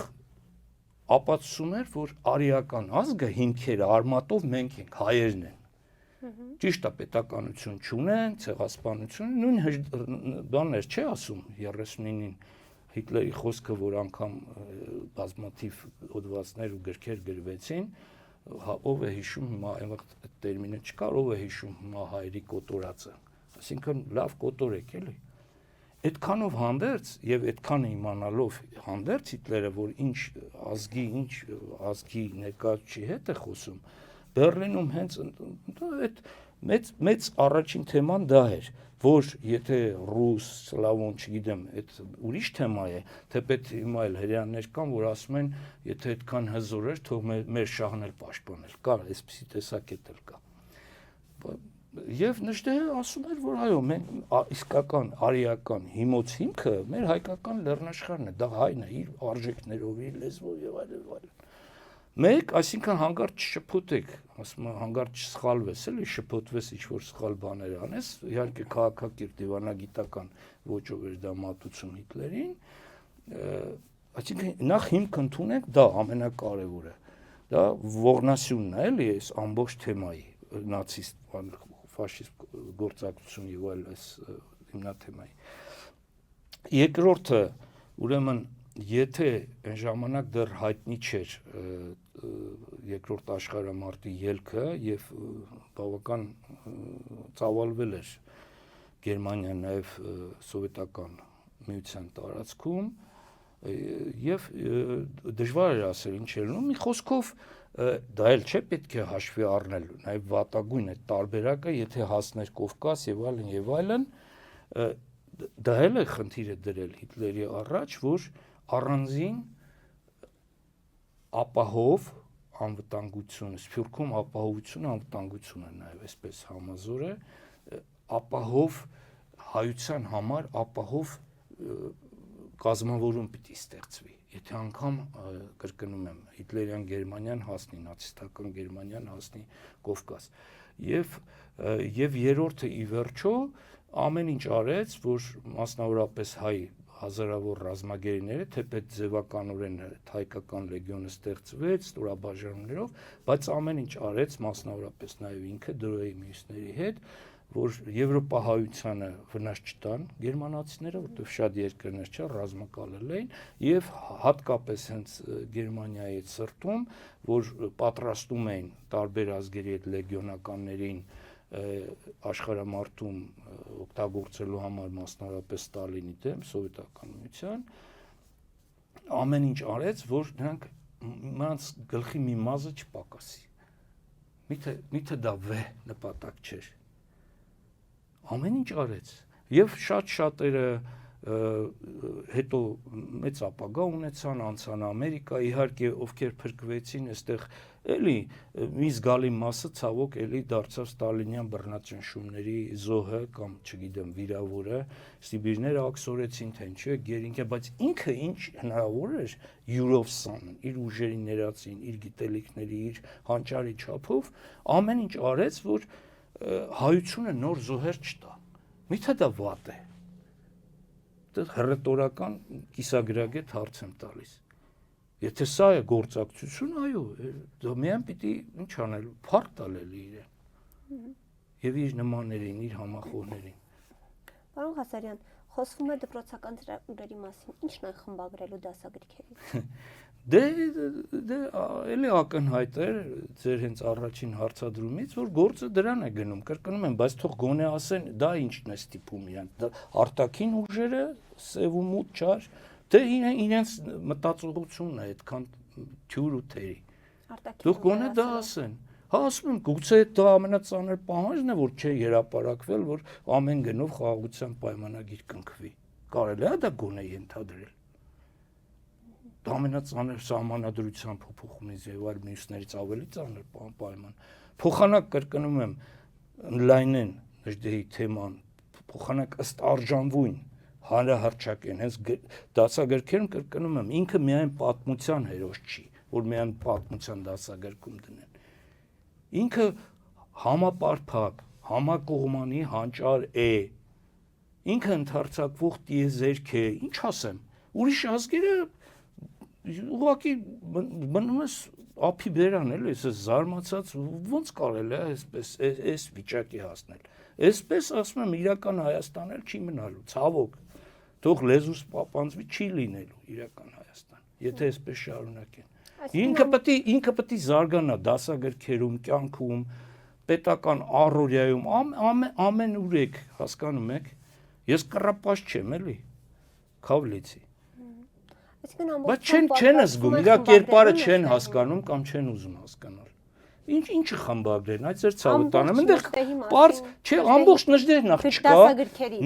ապացուցում էր, որ արիական ազգը հիմքերը արմատով մենք ենք, հայերն են։ Ճիշտ է, պետականություն չունեն, ցեղասպանություն, նույն բաներ չի ասում 39-ին Հիտլերի խոսքը, որ անգամ բազմաթիվ հոդվածներ ու գրքեր գրվեցին, ով է հիշում հիմա այդ տերմինը չկար, ով է հիշում հիմա հայերի կոտորածը, այսինքն լավ կոտորեք էլի։ Այդքանով հանդերձ եւ այդքանը իմանալով հանդերձ Հիտլերը, որ ինչ ազգի ներկայացուցիչի հետ է խոսում, Բեռլինում հենց այդ մեծ առաջին թեման դա էր, որ եթե ռուս, սլավոն, չգիտեմ, այդ ուրիշ թեմա է, թեպետ հիմա էլ հրեաներ կան, որ ասում են, եթե այդքան հզոր էր, թող մեր շահն էլ պաշտպանել, կար, այսպիսի տեսակետ էլ կա։ Եվ Նժդեհը ասում էր, որ այո, մենք իսկական արիական հիմոց հիմքը մեր հայկական լեռնաշխարհն է, դա հայն է, իր արժեքներով, իր լեզվով եւ այլն։ Մեկ, այսինքն հանգարտ չշփոթեք, ասում եմ հանգարտ չսխալվես, էլի շփոթվես ինչ-որ սխալ բաներ անես, իհարկե քաղաքակիրթ դիվանագիտական ոճով էր դա մատուցում Հիտլերին, այսինքն նախ հիմք ընդունենք, դա ամենակարևորը, դա ողնասյունն է, էլի այս ամբողջ թեմայի, նացիստ, ֆաշիստ գործակցություն եւ այլ այս հիմնաթեմայի։ Երկրորդը, ուրեմն եթե այն ժամանակ դեռ հայտնի չէր երկրորդ աշխարհամարտի ելքը եւ բավական ծավալվել էր Գերմանիան նաեւ սովետական միության տարածքում եւ դժվար էր ասել ինչ էր լինում, մի խոսքով դա էլ չէ պետք է հաշվի առնել, նաեւ վատագույն է տարբերակը, եթե հասներ Կովկաս եւ այլն, դա էլ է խնդիրը դրել Հիտլերի առաջ, որ առանձին ապահով անվտանգությունը, Սփյուռքում ապահովությունը, անվտանգությունը նաև այսպես համազոր է, ապահով հայության համար ապահով կազմավորում պիտի ստեղծվի, եթե անգամ կրկնում եմ, Հիտլերյան Գերմանիան հասնի, նացիստական Գերմանիան հասնի Կովկաս, եւ երրորդը ի վերջո ամեն ինչ արեց, որ մասնավորապես հայ հազարավոր ռազմագերիները, թեպետ ձևականորեն հայկական լեգիոնը ստեղծվեց ստորաբաժանումներով, բայց ամեն ինչ արեց մասնավորապես նաև ինքը դրոյի մյուսների հետ, որ Եվրոպահայությանը վնաս չտան գերմանացիները, որտեղ շատ երկրներ չէ ռազմակալել էին, եւ հատկապես հենց Գերմանիայի սրտում, որ պատրաստում էին տարբեր ազգերի այդ լեգիոնականներին աշխարհամարտում օգտագործելու համար մասնավորապես Ստալինի դեմ սովետական միության ամեն ինչ արեց, որ նրանց գլխի մի մազը չպակասի։ Միթե դա վեհ նպատակ չէր։ Ամեն ինչ արեց եւ շատ-շատերը հետո մեծ ապագա ունեցան, անցան Ամերիկա, իհարկե ովքեր փրկվեցին, այստեղ էլի մի զգալի մասը ցավոք էլի դարձավ ստալինյան բռնաճնշումների զոհը կամ չգիտեմ վիրավորը, Սիբիրները աքսորեցին, թե ինչու է գերինքը, բայց ինքը ինչ հնարավոր էր յուրով սան, իր ուժերի ներածին, իր գիտելիքների, իր հանճարի չափով ամեն ինչ արեց, որ հայությունը նոր զոհեր չտա։ Միթե դա վատ է։ Դա հռետորական կիսագրագետ հարց եմ տալիս։ Եթե սա է գործակցություն, այո, դա միայն պիտի ինչ անել, փառք տալել իրեն։ եւ իր նմաններին, իր համախոհներին։ Պարոն Ղազարյան, խոսվում է դպրոցական ծրագրերի մասին, ի՞նչն է խմբագրելու դասագրքերից։ Դե էլի ակնհայտ է ձեր հենց առաջին հարցադրումից, որ գործը դրան է գնում, կրկնում եմ, բայց թող գոնե ասեն, դա ինչն է ստիպում իրեն, արտաքին ուժերը, սև ու մութ չար, դե իրենց մտածողությունն է այդքան թյուր ու թերի։ Թող գոնե դա ասեն։ Հա ասում եմ, գուցե դա ամենածանր պահանջն է, որ չէ երապարակվել, որ ամեն գնով խաղաղության պայմանագիր կնքվի։ Կարելի է դա գոնե ենթադրել։ Դա ամենածանր սահմանադրության փոփոխումից եւ այլ մյուսներից ավելի ծանր պայման։ Փոխանակ կրկնում եմ, լայնեն Նժդեհի թեման, փոխանակ ըստ արժանվույն հանրահռչակեն, հենց դասագրքերում կրկնում եմ, ինքը միայն պատմության հերոս չի, որ միայն պատմության դասագրքում դնեն։ Ինքը համապարփակ, համակողմանի հանճար է, ինքը ընդարձակվող տիեզերք է, ինչ ասեմ, ուրիշ ազգերը ուղղակի մնում ես ափի բերան էլ, ես զարմացած ոնց կարելի է այս վիճակի հասնել։ Այսպես ասում եմ, իրական Հայաստան էլ չի մնալու, ցավոք, թող լեզուս պապանձվի չի լինելու իրական Հայաստան, եթե այսպես շարունակեն։ Ինքը պետք է զարգանա դասագրքերում, կյանքում, պետական առօրյայում, ամեն ուրեք, հասկանում եք, ես կռապաշտ չեմ, էլի, քավլիցի։ Բայց չեն զգում, իրա կերպարը չեն հասկանում կամ չեն ուզում հասկանալ։ Ինչը խմբագրեն, այդ ձեր ցավը տանեմ, այնտեղ պարզ, չէ, ամբողջ Նժդեհն ախ չկա,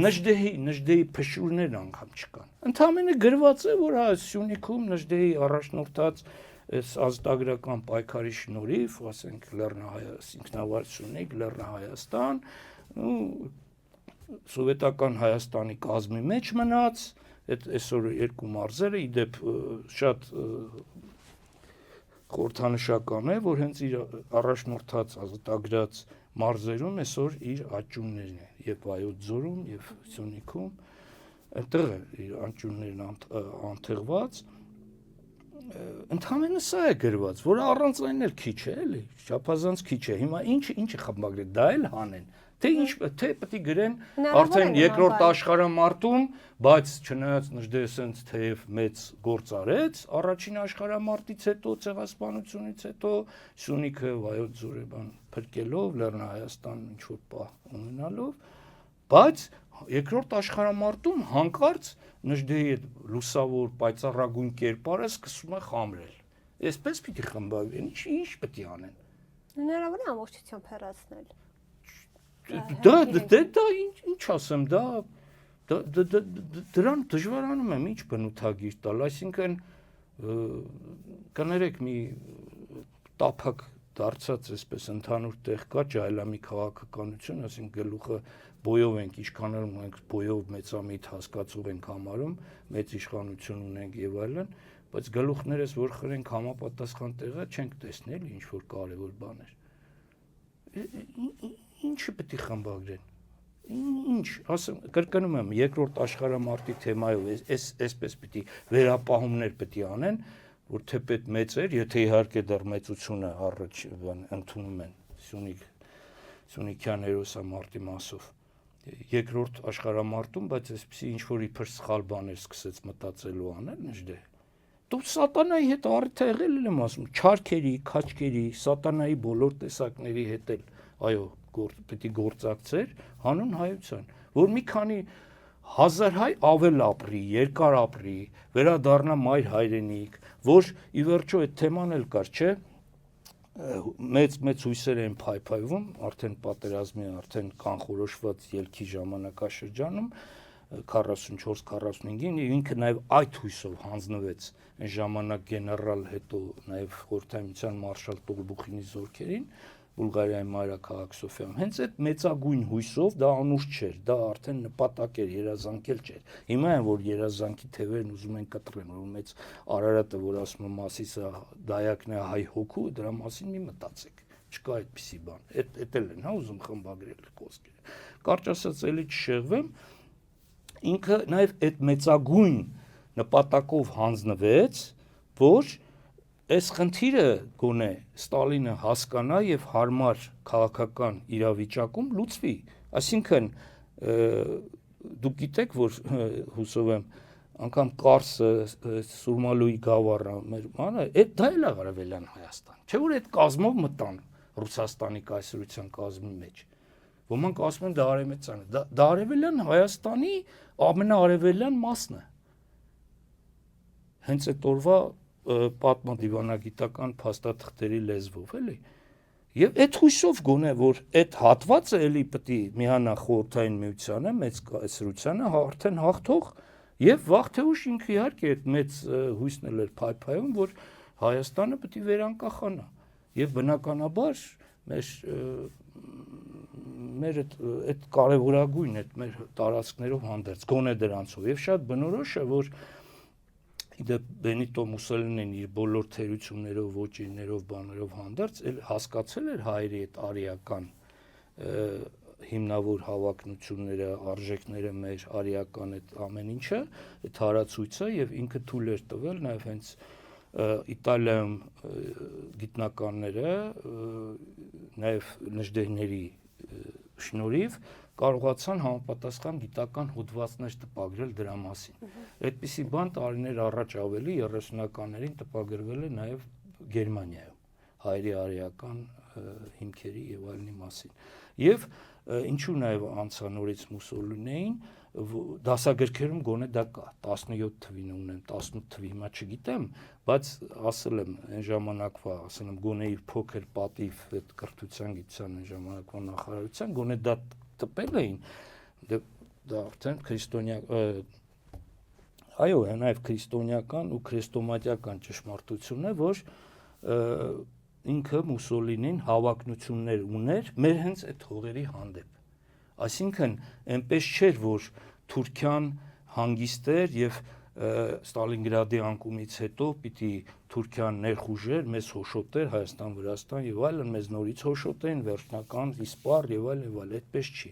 Նժդեհի փշուրներն անգամ չկան։ Ընդամենը գրված է, որ հա Սյունիքում Նժդեհի առաջնորդած այս ազատագրական պայքարի շնորհիվ, ասենք Լեռնահայաստան, ինքնավար Սյունիք, Լեռնահայաստան, սովետական Հայաստանի կազմի մեջ մնաց, այդ այսօր երկու մարզերը իդեպ շատ խորհրդանշական է, որ հենց իր առաջնորդած ազատագրած մարզերում այսօր իր աճյուններն են, եւ Վայոց ձորում, եւ Սյունիքում, այնտեղ է իր աճյուններն անթեղված։ Ընդհանրապես սա է գրված, որ առանց այն էլ քիչ է, էլի, չափազանց քիչ է։ Հիմա ինչը խմբագրել, դա էլ հանեն։ Թե պետք է գրեն արդեն երկրորդ աշխարհամարտում, բայց չնայած Նժդեհը սենց թեև մեծ գործ արեց, առաջին աշխարհամարտից հետո ցեղասպանությունից հետո Սյունիքը Վայոց ձորը փրկելով, Լեռնահայաստան ինչ որ պահ ունենալով, բայց երկրորդ աշխարհամարտում հանկարծ Նժդեհի այդ լուսավոր պայծառագույն կերպարը սկսում է խամրել։ Այսպես պիտի խմբագրեն, ինչ պետք է անեն։ Հնարավոր է ամբողջությամբ հեռացնել։ Դա ինչ ասեմ, դրան դժվարանում եմ ինչ բնութագիր տալ, այսինքն կներեք մի տափակ դարձած այսպես ընդհանուր տեղ կա ջայլամի քաղաքականություն, այսինքն գլուխը բոյով ենք իշխանանում, մենք բոյով մեծամիտ հասկացող ենք համարում, մեծ իշխանություն ունենք եւ այլն, բայց գլուխներս որ խրենք համապատասխան տեղը չենք տեսնել ինչ որ կարևոր բաներ։ Ինչը պետք է խմբագրեն։ Ինչ, ասեմ, կրկնում եմ, երկրորդ աշխարհամարտի թեմայով այսպես պիտի վերապահումներ պետք է անեն, որ թեպետ մեծ էր, եթե իհարկե դեռ մեծությունը առաջ ընդունում են Սյունիքյան հերոսամարտի մասով։ Երկրորդ աշխարհամարտում, բայց այսպեսի ինչ որ իբր սխալ բաներ սկսեց մտածելու անել Նժդեհ։ Դու սատանայի հետ առիթ է եղել եմ ասում, չարքերի, քաչքերի, սատանայի բոլոր տեսակների հետ էլ, այո, պետք է գործակցեր հանուն հայության, որ մի քանի հազար հայ ավել ապրի, երկար ապրի, վերադառնա մայր հայրենիք, որ ի վերջո այդ թեման էլ կար, չէ՞, մեծ հույսեր են փայփայվում, արդեն պատերազմի, արդեն կանխորոշված ելքի ժամանակաշրջանում 44-45-ին ինքը նաև այդ հույսով հանձնվեց այն ժամանակ գեներալ հետո նաև խորհրդային մարշալ Տոլբուխինի զորքերին Բուլղարիայի մայրաքաղաք Սոֆիայում։ Հենց այդ մեծագույն հույսով դա անուշ չէր, դա արդեն նպատակ էր, երազանքել չէր։ Հիմա են որ երազանքի թևերն ուզում են կտրեն, որ մեծ Արարատը, որ ասում է Մասիսը դայակն է հայ հոգու, դրա մասին մի մտածեք։ Չկա այդպիսի բան։ Էդ էլ են, հա, ուզում խմբագրել խոսքերը։ Կարճ ասած, էլի չշեղվեմ, ինքը նաև այդ մեծագույն նպատակով հանձնվեց, որ այս խնդիրը գոնե Ստալինը հասկանա եւ հարմար քաղաքական իրավիճակում լուծվի, այսինքն դուք գիտեք, որ հուսով եմ անգամ Կարսը, Սուրմալուի գավառը, մեր մանը, դա էլ է Արևելյան Հայաստան, չէ՞ որ այդ կազմով մտան Ռուսաստանի կայսրության կազմի մեջ, ոմանք ասում են դա Արևմտյան է, դա Արևելյան Հայաստանի ամենաարևելյան մասն է, հենց այդ օրվա պատմադիվանագիտական փաստաթղթերի լեզվով, էլի, եւ այդ հույսով գոնե, որ այդ հատվածը էլի պետք է միանա խորհրդային միությանը, մեծ կայսրությանը, արդեն հաղթող, եւ վաղ թե ուշ ինքը իհարկե այդ մեծ հույսն էլ էր փայփայում, որ Հայաստանը պետք է վերանկախանա, եւ բնականաբար մեր այդ կարևորագույն այդ մեր տարածքներով հանդերձ, գոնե դրանցով, եւ շատ բնորոշ է, որ Բենիտո Մուսոլինին իր բոլոր թերություններով, ոճիրներով, բաներով հանդերձ հասկացել էր հայերի այդ արիական հիմնավոր հավակնությունները, արժեքները մեր արիական այդ ամեն ինչը, այդ հարացույցը եւ ինքը թույլ էր տվել նաեւ հենց Իտալիայում գիտնականները նաեւ նժդեհների շնորհիվ կարողացան համապատասխան գիտական հոդվածներ տպագրել դրա մասին։ Այդպիսի բան տարիներ առաջ ավելի 30-ականներին տպագրվել է նաև Գերմանիայում հայերի արիական հիմքերի եւ այլնի մասին։ Եվ ինչու նաև անցանորից Մուսոլինեին դասագրքերում գոնե դա կա 17 թվին ունեմ 18 թվի հիմա չգիտեմ, բայց ասել եմ այն ժամանակվա, ասել եմ գոնե իր փոքր պատիվ այդ կրթության գիտության այն ժամանակվա նախարարության գոնե դա տպել էին դա արդեն քրիստոնյա այո նաև քրիստոնեական ու քրեստոմատիական ճշմարտություն է որ ինքը Մուսոլինին հավակնություններ ուներ մեր հենց այդ հողերի հանդեպ այսինքն այնպես չէր որ Թուրքիան հանգիստ էր եւ Ստալինգրադի անկումից հետո պիտի Թուրքիան ներխուժեր, մեզ հոշոտեր Հայաստան, Վրաստան եւ այլն, մեզ նորից հոշոտեն, վերջնական իսպար եւ այլն, այդպես չի։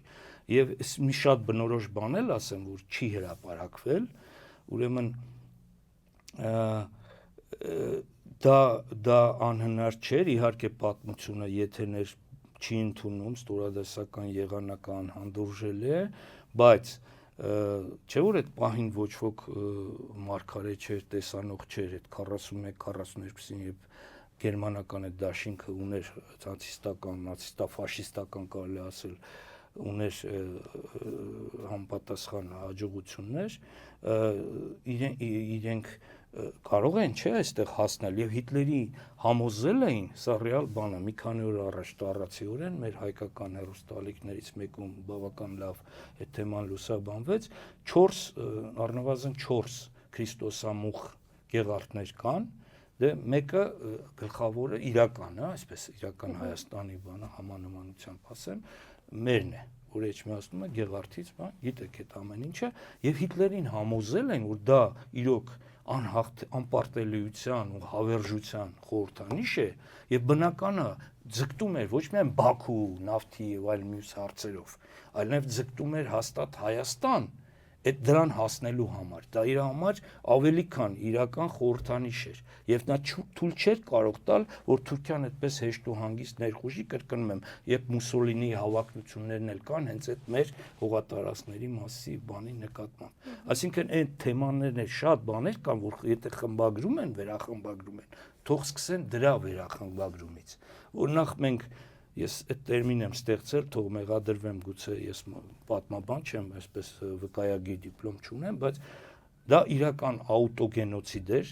Եվ մի շատ բնորոշ բան էլ ասեմ, որ չի հրապարակվել, ուրեմն դա անհնար չէր, իհարկե պատմությունը եթերներ չի ընդունում, ստորադասական եղանակը անհանդուրժելի է, բայց չէ որ այդ պահին ոչ ոք մարգարե չէր, տեսանող չէր, այդ 41-42-ին երբ գերմանական այդ դաշինքը ուներ նացիստական, նացիստա-ֆաշիստական կարելի ասել, ուներ համապատասխան հաջողություններ, իրենք կարող են չէ այստեղ հասնել եւ Հիտլերի համոզել էին սա ռեալ բան է մի քանի օր առաջ տարածիորեն մեր հայկական հերոստալիքներից մեկում բավական լավ այդ թեման լուսաբանվեց 4 առնվազն 4 քրիստոսամուխ գեղարդներ կան դե մեկը գլխավորը իրական է այսպես իրական Հայաստանի բանը համանմանությամբ ասեմ մերն է որ էջմիածնում է գեղարդից բան գիտեք այդ ամեն ինչը եւ Հիտլերին համոզել են որ դա իրոք անպարտելիության ու հավերժության խորհրդանիշ է եւ բնականը ձգտում էր ոչ միայն Բաքու, նավթի եւ այլ մյուս հարցերով, այլ նաեւ ձգտում էր հաստատ Հայաստան այդ դրան հասնելու համար։ Դա իր համար ավելի քան իրական խորհրդանիշ էր եւ նա թույլ չէր կարող տալ, որ Թուրքիան այդպես հեշտ ու հանգիստ ներխուժի, կրկնում եմ, երբ Մուսոլինի հավակնություններն էլ կան հենց այդ մեր հողատարածքների մասի բանի նկատմամբ։ Այսինքն այդ թեմաներն էլ շատ բաներ կան, որ եթե խմբագրում են, վերախմբագրում են, թող սկսեն դրա վերախմբագրումից։ Օրինակ մենք Ես այդ տերմին եմ ստեղծել, թող մեղադրվեմ գուցե ես պատմաբան չեմ, այսպես վկայագիր դիպլոմ չունեմ, բայց դա իրական աուտոգենոցիդ էր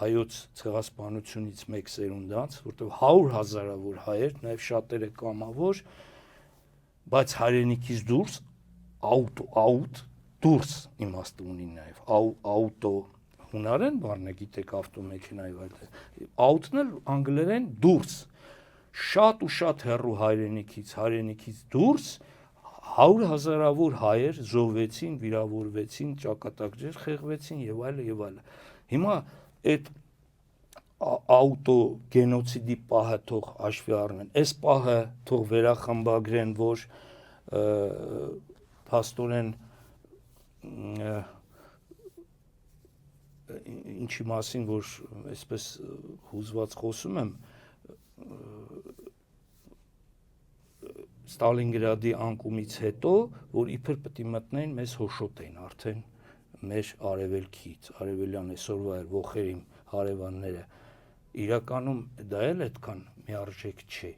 հայոց ցեղասպանությունից մեկ սերունդանց, որտեղ 100,000-ավոր հայեր, նաև շատերը կամավոր, բայց հայրենիքից դուրս աուտ դուրս իմաստ ունի նաև աուտո հունարեն բառն է, գիտեք ավտոմեքենայի աուտն էլ անգլերեն դուրս շատ ու շատ հեռու հայրենիքից դուրս 100,000-ավոր հայեր զոհվեցին, վիրավորվեցին, ճակատագրեր խեղվեցին եւ այլն եւ այլն։ Հիմա այդ աուտոգենոցիդի պահը թող հաշվի առնեն։ Այս պահը թող վերախմբագրեն, որ փաստորեն ինչի մասին որ այսպես հուզված խոսում եմ, Ստալինգրադի անկումից հետո, որ իբր պետք է մտնեն, մեզ հոշոտ էին արդեն մեր արևելքից, արևելյան այսօրվա ողերի հարևանները, իրականում դա էլ այդքան միարժեք չէ։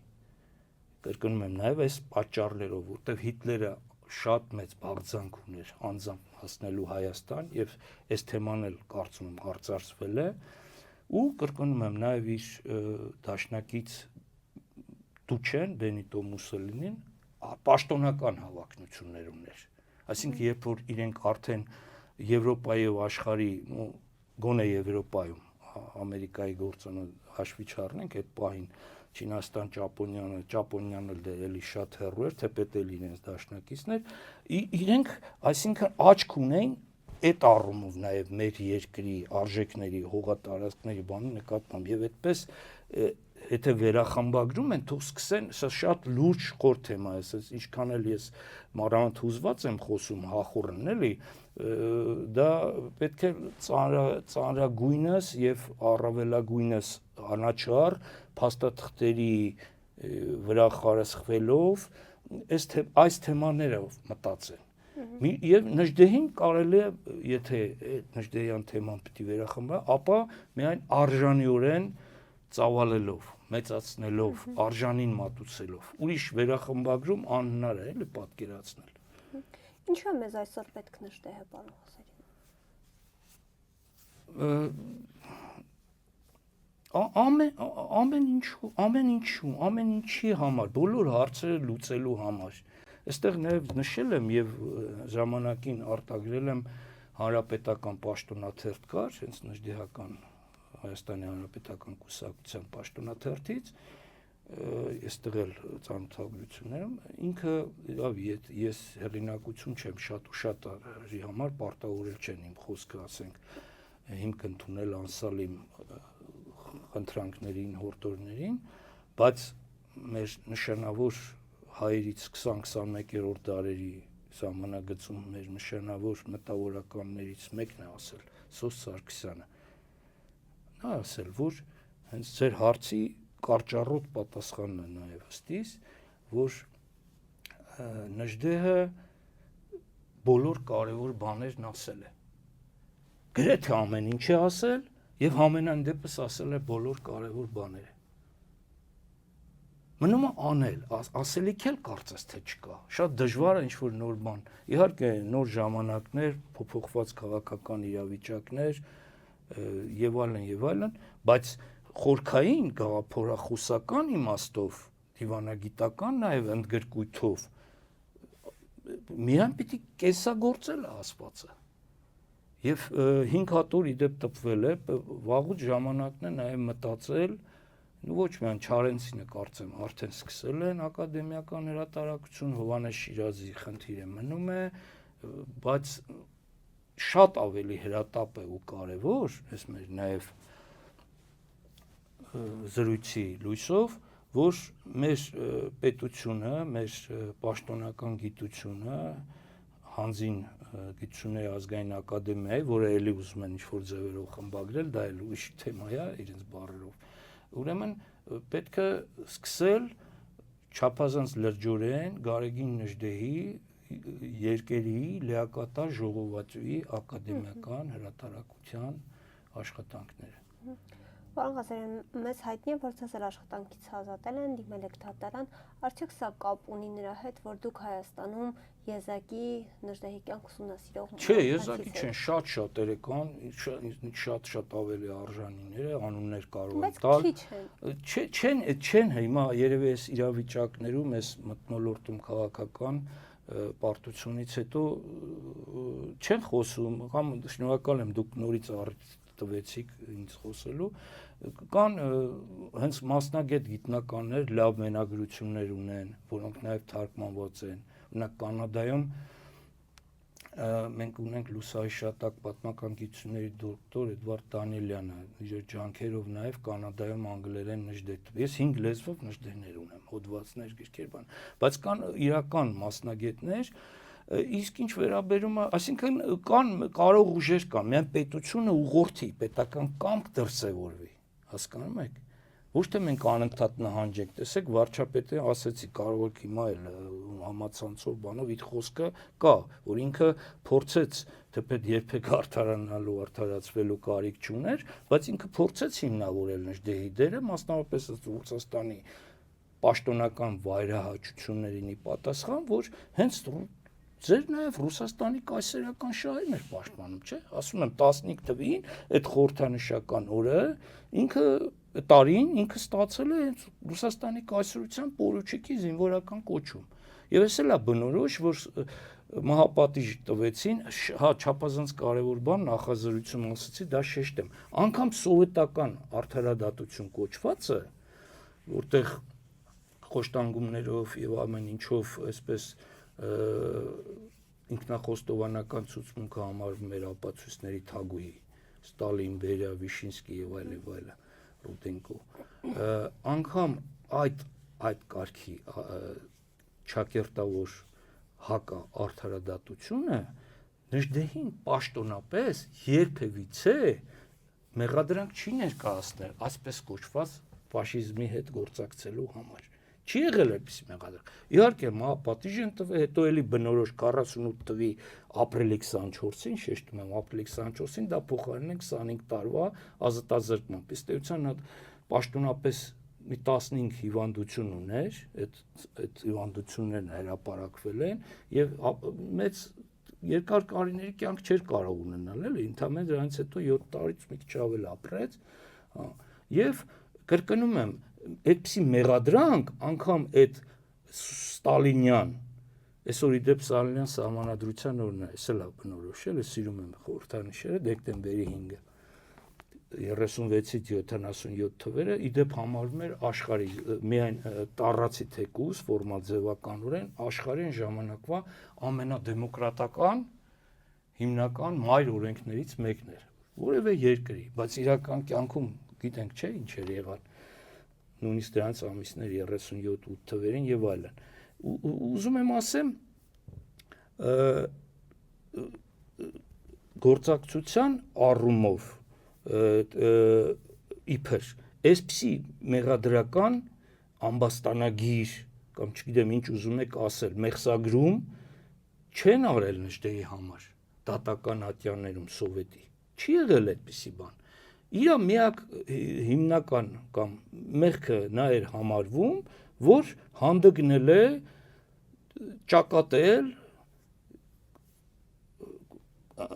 Կրկնում եմ, նաև այս պատճառներով, որտեղ Հիտլերը շատ մեծ բաղձանք ուներ անձամբ հասնելու Հայաստան եւ այս թեման էլ կարծում եմ հարցարցվել է, ու կրկնում եմ, նաև իր դաշնակից Դուչեն Բենիտո Մուսոլինին պաշտոնական հավակնություններ ուներ։ Այսինքն, երբ որ իրենք արդեն Եվրոպայի եւ աշխարհի, գոնե Եվրոպայում, Ամերիկայի գործոնը հաշվի չառնենք, այդ պահին Չինաստան, Ճապոնիան էլ դեռ շատ հեռու էր, թեպետ էլ իրենց դաշնակիցներ, իրենք, այսինքն աչք ունեն այդ առումով նաև մեր երկրի արժեքների, հողատարածքների բանի նկատմամբ եւ այդպես եթե վերախմբագրում են, թող սկսեն, սա շատ լուրջ խոր թեմա է, ինչքան էլ ես մանրամասն հուզված եմ խոսում հախուռն, էլի, դա պետք է ծանրագույնս եւ առավելագույնս անաչառ փաստաթղթերի վրա խարսխվելով այս թեմաներով մտածեն։ Եվ Նժդեհին կարելի է, եթե Նժդեհյան թեման պետք է վերախմբա, ապա միայն արժանիորեն ծավալելով, մեծացնելով, արժանին մատուցելով, ուրիշ վերախմբագրում անհնար է էլի պատկերացնել։ Ինչու է մեզ այսօր պետք Նժդեհը, պարոն Ղազարյան։ Ամեն ինչի համար, բոլոր հարցերը լուծելու համար։ Այստեղ նաև նշել եմ եւ ժամանակին արտագրել եմ հանրապետական պաշտոնաթերթ կար, հենց Նժդեհական Հայաստանի Հանրապետական կուսակցության պաշտոնաթերթից, այստեղ էլ ծանոթագրություններում, ինքը ես հեղինակություն չեմ շատ համար պարտավորել չեն իմ խոսքը, ասենք, հիմք ընդունել անսալ իմ խնդրանքներին, հորդորներին, բայց մեր նշանավոր հայերից 20-21-րդ դարերի ժամանակագծում մեր նշանավոր մտավորականներից մեկն է ասել, Սոս Սարգսյանը, նա ասել, որ հենց ձեր հարցի կարճառոտ պատասխանն է նաև ըստիս, որ Նժդեհը բոլոր կարևոր բաներն ասել է։ Գրեթե ամեն ինչ է ասել եւ համենայն դեպս ասել է բոլոր կարևոր բաները։ Մնում է անել, ասելիք էլ կարծես թե չկա։ Շատ դժվար է ինչ-որ նոր բան։ Իհարկե նոր ժամանակներ, փոփոխված քաղաքական իրավիճակներ եւ այլն, բայց խորքային գաղափարախոսական իմաստով, դիվանագիտական նաեւ ընդգրկույթով միայն պիտի կեսագործել է ասվածը։ Եվ 5 հատոր իդեպ տպվել է, վաղուց ժամանակն է նաեւ մտածել, ոչ միայն Չարենցինը կարծեմ արդեն սկսել են ակադեմիական հրատարակություն, Հովհաննես Շիրազի խնդիրը մնում է, բայց շատ ավելի հրատապ է ու կարևոր, ես մեր նաև զրույցի լույսով, որ մեր պետությունը, մեր պաշտոնական գիտությունը, հանձին գիտությունների ազգային ակադեմիայի, որը էլի ուզում են ինչ-որ ձևերով խմբագրել, դա էլ ուրիշ թեմա է իրենց բառերով։ Ուրեմն պետք է սկսել չափազանց լրջորեն Գարեգին Նժդեհի երկերի լիակատար ժողովածուի ակադեմիական հրատարակության աշխատանքները։ Պարոն Ղազարյան, մեզ հայտնի է, որ ձեզ աշխատանքից ազատել են, դիմել եք դատարան, արդյոք սա կապ ունի նրա հետ, որ դուք Հայաստանում եզակի Նժդեհի կյանք ուսումնասիրող Չէ, եզակի չեն, շատ-շատերը կան, շատ ավելի արժանիները, անուններ կարող են տալ։ Չեն, հիմա երևի այս իրավիճակներում, այս մթնոլորտում քաղաքական պարտությունից հետո չեն խոսում, կամ շնորհակալ եմ դուք նորից տվեցիք ինձ խոսելու, կան հենց մասնագետ գիտնականներ, լավ մենագրություններ ունեն, որոնք նաև թարգմանված են։ Օրինակ Կանադայում մենք ունենք լուսահիշատակ պատմական գիտությունների դոկտոր Էդվարդ Դանիելյանը, իր ջանքերով նաև Կանադայում անգլերեն Նժդեհ։ Ես 5 լեզվով Նժդեհներ ունեմ, հոդվածներ, գրքեր, բան, բայց կան իրական մասնագետներ, Իսկ ինչ վերաբերում է, այսինքն կան կարող ուժեր կան, միայն պետությունը ուղղորդի, պետական կամք դրսևորվի, հասկանում եք։ Ոչ թե մենք անընդհատ նահանջենք, տեսեք, վարչապետը ասեցի, կարող եք հիմա էլ համացանցով բանով իր խոսքը կա, որ ինքը փորձեց թեպետ երբեք արդարանալու, արդարացվելու կարիք չուներ, բայց ինքը փորձեց հիմնավորել Նժդեհի դերը, մասնավորապես Ռուսաստանի պաշտոնական վայրահաճություններին ի պատասխան, որ հենց ձեր նաև Ռուսաստանի կայսերական շահերն էր պաշտպանում, չէ՞։ Ասում եմ 15 թվին այդ խորհրդանշական օրը տարին ինքը ստացել է հենց Ռուսաստանի կայսրության պորուչիկի զինվորական կոչում։ Եվ էս էլ է բնորոշ, որ մահապատիժ տվեցին, հա, չափազանց կարևոր բան նախազրույցում ասացի, դա շեշտեմ։ Անկամ սովետական արդարադատություն կոչվածը, որտեղ խոշտանգումներով եւ ամեն ինչով այսպես ինքնախոստովանական ցուցմունքը համարվում էր ապացույցների թագուհի Ստալին, Բերիա, Վիշինսկի եւ այլն, Ռուդենկո, անգամ այդ կարգի ճակերտավոր հակա արդարադատությունը Նժդեհին պաշտոնապես երբևիցե մեղադրանք չի ներկայացնել այսպես կոչված ֆաշիզմի հետ գործակցելու համար։ Չի եղել այդպիսի մեղադրանք։ Իհարկե մահապատիժ են տվել, հետո էլի բնորոշ 48 թվի ապրիլի 24-ին, շեշտում եմ, ապրիլի 24-ին դա փոխարինենք 25 տարվա ազատազրկման։ Ըստ էության պաշտոնապես մի 15 հիվանդություն ուներ, այդ հիվանդություններն հրապարակվել են եւ մեծ երկար տարիների կյանք չէր կարող ունենալ, էլի, ընդհանրապես դրանից հետո 7 տարից մի քիչ ավել ապրեց, եւ կրկնում եմ, այդպիսի մեղադրանք անգամ այդ Ստալինյան, այսօր իդեպ Ստալինյան սահմանադրության օրն է, էս էլ է բնորոշել, սիրում եմ խորհրդանիշերը, դեկտեմբերի 5-ը 36-ից 77 թվերը իդեպ համարվում էր աշխարհի միայն տառացի թեկուզ ֆորմալ ձևականորեն աշխարհի ժամանակվա ամենադեմոկրատական հիմնական մայր օրենքներից մեկն էր որևէ երկրի, բայց իրական կյանքում գիտենք չէ ինչ էր եղել նույնիսկ դրանց ամիսներ 37-8 թվերին եւ այլն ուզում եմ ասեմ գործակցության առումով իբր այսպիսի մեղադրական ամբաստանագիր կամ չգիտեմ ինչ ուզում եք ասել մեղսագրում չեն արել Նժդեհի համար դատական ատյաններում սովետի չի եղել այդպիսի բան իր միակ հիմնական կամ մեղքը նա էր համարվում որ հանդգնել է ճակատել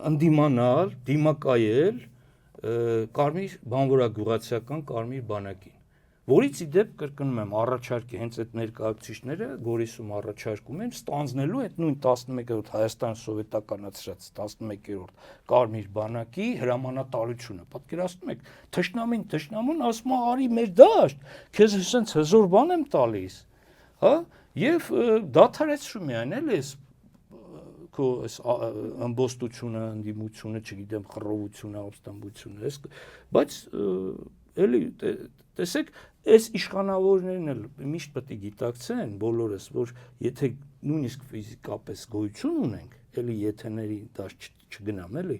ընդդիմանալ դիմակայել Կարմիր բանվորագյուղացիական Կարմիր բանակին, որից իդեպ կրկնում եմ առաջարկ է հենց այդ ներկայացուցիչները Գորիսում առաջարկում են ստանձնելու այդ նույն 11-րդ Հայաստան սովետականացրած 11-րդ Կարմիր բանակի հրամանատարությունը։ Պատկերացնում եք, թշնամուն ասում է արի մեր դաշտ, քեզ հենց հզոր բան եմ տալիս, հա, եւ դադարեցրու միայն էլի քո ամբոստությունը, ընդդիմությունը, չգիտեմ, խռովությունը, ապստամբությունը, բայց էլի տեսեք, այս իշխանավորներն էլ միշտ պետք է գիտակցեն բոլորս, որ եթե նույնիսկ ֆիզիկապես գոյություն ունենք, էլի եթեների դաշտ չգնամ, էլի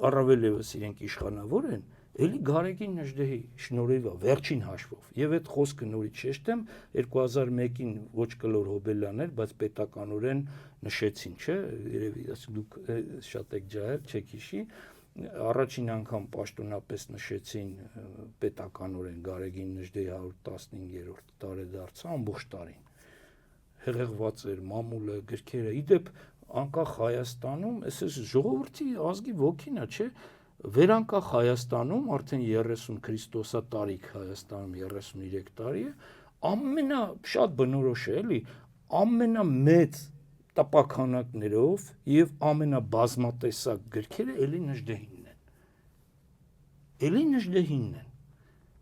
առավել եւս իրենք իշխանավոր են, էլի Գարեգին Նժդեհի շնորհիվ վերջին հաշվով եւ այդ խոսքը նորից շեշտեմ 2001-ին ոչ կլոր հոբելյաներ, բայց պետականորեն նշեցին, չէ, երևի դուք շատ եք ջահել, չեք հիշի, առաջին անգամ պաշտոնապես նշեցին պետականորեն Գարեգին Նժդեհի 115-րդ տարեդարձը ամբողջ տարին։ Հեղեղված էր մամուլը, գրքերը, իդեպ անկախ Հայաստանում, այս ժողովրդի ազգի ոգին է, չէ, վերանկախ Հայաստանում արդեն 30 Քրիստոսատարիք Հայաստանում 33 տարի է, շատ բնորոշ է, էլի, ամենամեծ տպաքանակներով եւ ամենաբազմատեսակ գրքերը էլի Նժդեհինն են։ Էլի Նժդեհինն են։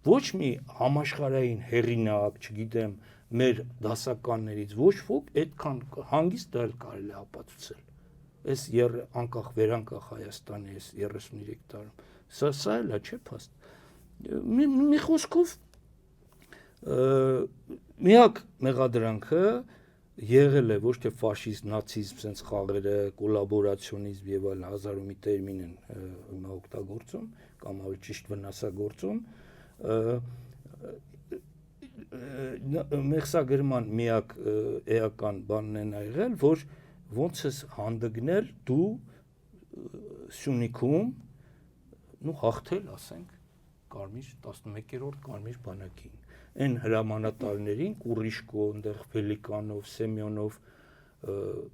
Ոչ մի համաշխարհային հեղինակ, չգիտեմ, մեր դասականներից ոչ ոք այդքան հանգիստ դա կարելի է ապացուցել։ Այս անկախ վերանկախ Հայաստանի այս 33 տարում սա էլ է չէ փաստ մի խոսքով միակ մեղադրանքը եղել է ոչ թե ֆաշիզմ, նացիզմ, sense խաղերը, կոլաբորացիոնիզմ եւ այլ հազար ու մի տերմին են հիմա օգտագործում կամ ավելի ճիշտ վնասագործում, մեղսագրման միակ էական բանն են եղել, որ ոնց ես հանդգնել դու Սյունիքում հաղթել, ասենք, կարմիր 11-րդ կարմիր բանակին։ Այն հրամանատարներին, Կուրիշկո, այնտեղ Վելիկանով, Սեմյոնով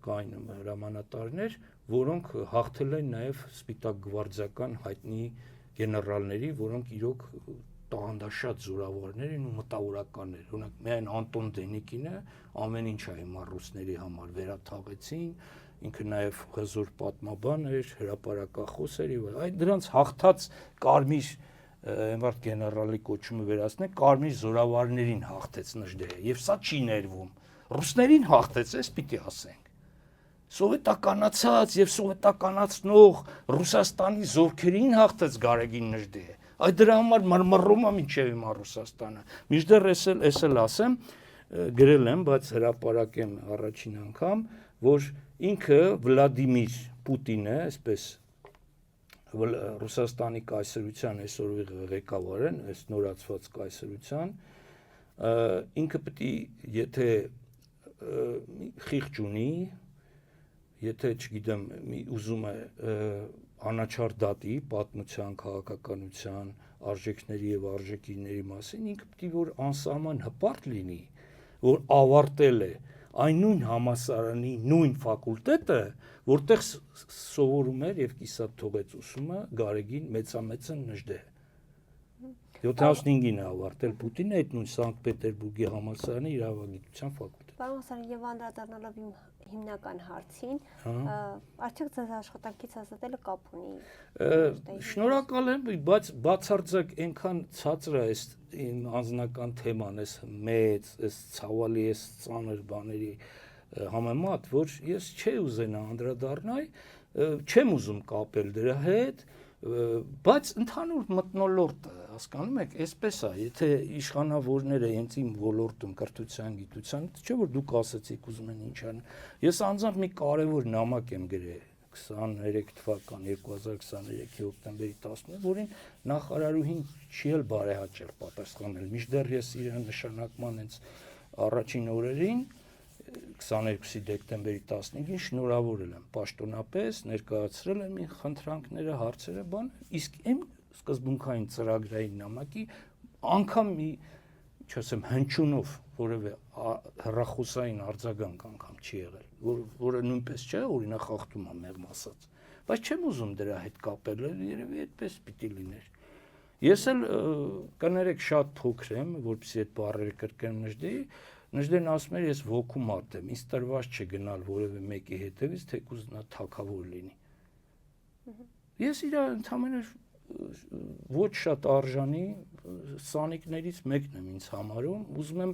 կային հրամանատարներ, որոնք հաղթել են նաև Սպիտակ գվարդիական հայտնի գեներալների, որոնք իրոք տաղանդաշատ զորավարներ են ու մտավորականներ։ Օրինակ միայն Անտոն Դենիկինը ամեն ինչ է հիմա ռուսների համար վերաթաղեցին, ինքը նաև հզոր պատմաբան էր, հրապարակախոս էր եւ այդ դրանց հաղթած կարմիր Էմվարդ գեներալի կոչումը վերացնենք, կարմիր զորավարներին հաղթեց Նժդեհը եւ սա չի ներվում։ Ռուսներին հաղթեց, էս պիտի ասենք։ Սովետականացած եւ սովետականացնող Ռուսաստանի զորքերին հաղթեց Գարեգին Նժդեհը։ Այդ դրա համար մռմռում է մինչեւ հիմա Ռուսաստանը։ Մինչդեռ էս էլ ասեմ, գրել եմ, բայց հրապարակեմ առաջին անգամ, որ ինքը Վլադիմիր Պուտինը, այսպես Ռուսաստանի կայսրության այսօրվա ղեկավարն, այս նորացված կայսրության, ինքը պետք է, եթե խիղճ ունի, եթե, չգիտեմ, ուզում է անաչառ դատի պատմության, քաղաքականության, արժեքների եւ արժեքիների մասին, ինքը պետք է որ անսահման հպարտ լինի, որ ավարտել է այն նույն համալսարանի նույն ֆակուլտետը, որտեղ սովորում էր եւ կիսատ թողեց ուսումը Գարեգին մեծամեծն Նժդեհը։ 75-ին է ավարտել Պուտինը այդ նույն Սանկտ Պետերբուրգի համալսարանի իրավագիտության ֆակուլտետը։ Պարոն Ղասարյան, եւ անդրադառնալով իմ հիմնական հարցին, արդյոք ձեզ աշխատանքից ազատելը կապ ունի։ Շնորհակալ եմ, բայց բացարձակ այնքան ցածր է այս իմ անձնական թեման, այս մեծ, այս ցավալի, այս ծանր բաների համեմատ, որ ես չի ուզենա անդրադառնալ, չեմ ուզում կապել դրա հետ, բայց ընդհանուր մթնոլորտը, հասկանում եք, այսպես է, եթե իշխանավորները հենց իմ ոլորտում կրթության, գիտության, չէ՞ որ դուք ասացիք ուզում են ինչ ան, ես անձամբ մի կարևոր նամակ եմ գրել 23 թվական 2023-ի հոկտեմբերի 10-ին, որին նախարարուհին չի էլ բարեհաճել պատասխանել, մինչդեռ ես իրեն նշանակման հենց առաջին օրերին 22 դեկտեմբերի 15-ին շնորհավորել եմ պաշտոնապես, ներկայացրել եմ իմ խնդրանքները, հարցերը, բան, իսկ իմ սկզբունքային ծրագրային նամակի անգամ մի, չասեմ, հնչյունով որևէ հեռախոսային արձագանք անգամ չի եղել, որը նույնպես չէ, օրինակ խախտում է մեղմ ասած, բայց չեմ ուզում դրա հետ կապել, երևի այդպես պիտի լիներ։ Ես էլ կներեք շատ փոքր եմ, որպեսզի այդ բառերը կրկնեմ Նժդեհն ասում էր, ես ոգու մարդ եմ, ինձ տրված չէ գնալ որևէ մեկի հետևից, թեկուզ նա թագավոր լինի։ Ես իր ընդհանրապես ոչ շատ արժանի սանիկներից մեկն եմ ինձ համարում, ուզում եմ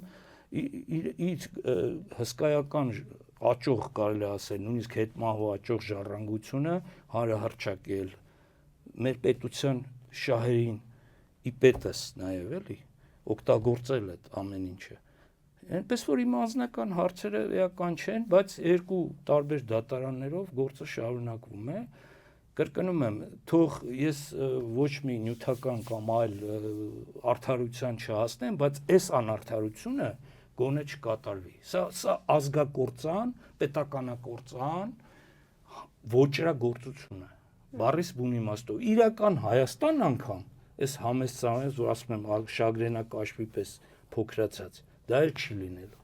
իր հսկայական աճող կարելի ասել, նույնիսկ հետմահու աճող ժառանգությունը հանրահռչակել մեր պետության շահերին իպետս նաև էլի օգտագործել այդ ամեն ինչը։ Այնպես որ իմ անձնական հարցերը էական չեն, բայց երկու տարբեր դատարաններով գործը շարունակվում է։ Կրկնում եմ, թող ես ոչ մի նյութական կամ այլ արդարության չհասնեմ, բայց այս անարդարությունը գոնե չկատարվի։ Սա ազգակործան, պետականակործան ոճրագործություն է։ Բառիս բուն իմաստով իրական Հայաստան անգամ այս համեստ, որ ասում եմ շագրենակաշվի պես փոքրացած, դա էլ չի լինելու։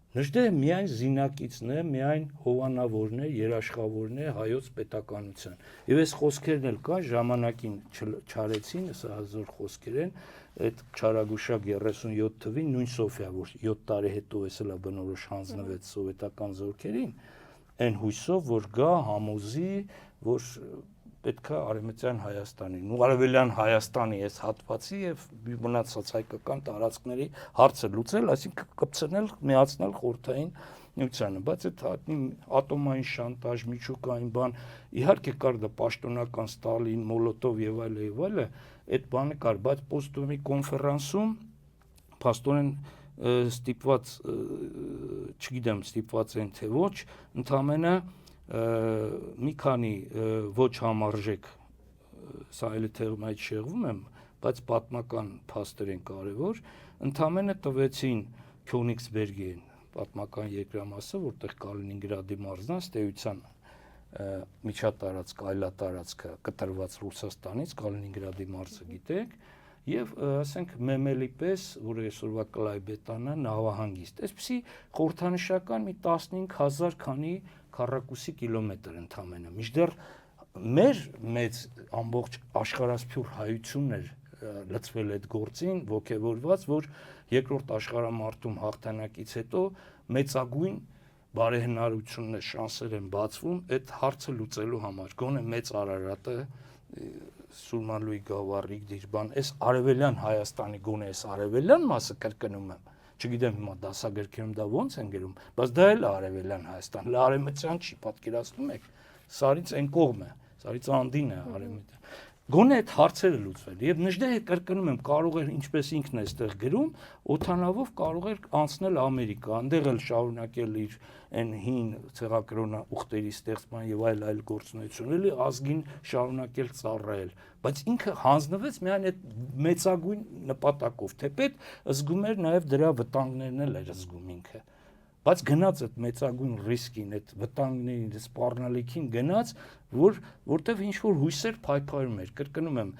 Նժդեհը միայն զինակիցն է, միայն հովանավորն է, երաշխավորն է հայոց պետականության։ Եվ այս խոսքերն էլ կան, ժամանակին չարեցին, սա հազոր խոսքեր են, այդ չարագուշակ 37 թվին նույն Սոֆիա, որ 7 տարի հետո էսել է բնորոշ հանձնվեց սովետական զորքերին, այն հույսով, որ գա համոզի, որ պետք է արևմտյան Հայաստանին, ու արևելյան Հայաստանի այս հատվածի եւ մնացած հայկական տարածքների հարցը լուծել, այսինքն կպցնել, միացնել խորհրդային միությանը, բայց այդ ատոմային շանտաժ, միջուկային բան, իհարկե կար դա պաշտոնական Ստալին, Մոլոտով եւ այլը, այդ բանը կար, բայց Պոստումի կոնֆերանսում փաստորեն ստիպված չգիտեմ ստիպված են թե ոչ, ընդամենը մի քանի ոչ համարժեք, սա էլի թերում այդ շեղվում եմ, բայց պատմական փաստեր են կարևոր, ընդամենը տվեցին Քյոնիգսբերգին պատմական երկրամասը, որտեղ Կալինինգրադի մարզն է, ստեյության միջատարածք, այլատարածքը կտրված Ռուսաստանից, Կալինինգրադի մարզը գիտեք, եւ ասենք Մեմելի պես, որը այսօրվա Կլայբետանն է, նավահանգիստ։ Այսպեսի խորհրդանշական մի 15000 քանի քառակուսի կիլոմետր ընդամենը։ Մինչդեռ մեր մեծ ամբողջ աշխարհասփյուր հայությունն էր լծվել այդ գործին, ողջևորված, որ երկրորդ աշխարհամարտում հաղթանակից հետո մեծագույն բարեհնարություններ, շանսեր են բացվում այդ հարցը լուծելու համար։ Գոնե մեծ Արարատը, Սուրմանլուի գավառիկ դիրբան, այս արևելյան Հայաստանի գոնե այս արևելյան մասը կրկնում եմ, չգիտեմ հիմա դասագրքերում դա ոնց են գրում, բայց դա էլ արևելյան Հայաստան, արևմտյան չի, պատկերացնում եք, Սարից այն կողմը, Սարից Անդին է արևմտյան։ Գոնե այդ հարցերը լուծվել եւ նժդեհը կրկնում եմ կարող էր ինչպես ինքն է այստեղ գրում օթանավով կարող էր անցնել Ամերիկա այնտեղ էլ շարունակել իր այն հին ցեղակրոնա ուխտերի ստեղծման եւ այլ գործունեություն էլի ազգին շարունակել ծառայել բայց ինքը հանձնվեց միայն այդ մեծագույն նպատակով թեպետ զգում էր նաեւ դրա վտանգներն էլ էր զգում ինքը բայց գնաց այդ մեծագույն ռիսկին, այդ վտանգներին, սպառնալիքին գնաց, որտեվ ինչ որ հույսեր փայփայում էր։ Կրկնում եմ,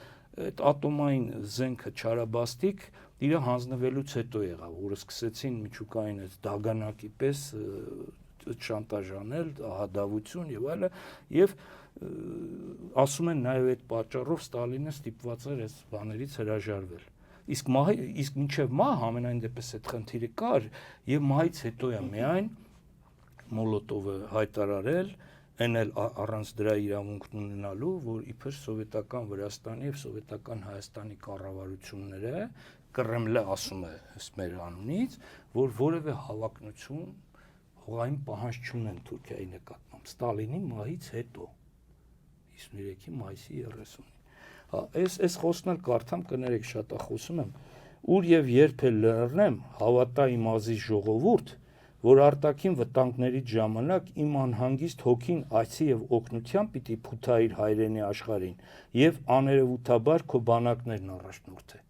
այդ ատոմային զենքը չարաբաստիկ իր հանձնվելուց հետո եղավ, որը սկսեցին միջուկային այդ դագանակի պես շանտաժ անել, ահադավություն եւ այլը, եւ ասում են նաեւ այդ պատճառով Ստալինը ստիպված էր այս բաներից հրաժարվել։ Իսկ մինչև մահ ամենայն դեպս այդ խնդիրը կար եւ մահից հետո է միայն Մոլոտովը հայտարարել, այն էլ առանց դրա իրավունքն ունենալու, որ իբր սովետական Վրաստանի եւ սովետական Հայաստանի կառավարությունները Կրեմլը ասում է ըստ մեր անունից, որ որևէ հավակնություն հողային պահանջ չունեն Թուրքիայի նկատմամբ Ստալինի մահից հետո 53-ի մայիսի 30-ին Այս խոսքն էլ կարդամ կներեք շատ խոսում եմ ուր եւ երբ էլ լռնեմ հավատա իմ ազիզ ժողովուրդ որ արտաքին վտանգներից ժամանակ իմ անհանգիստ հոգին այցի եւ օգնության պիտի փութա իր հայրենի աշխարհին եւ աներևութաբար քո բանակներն առաջնորդե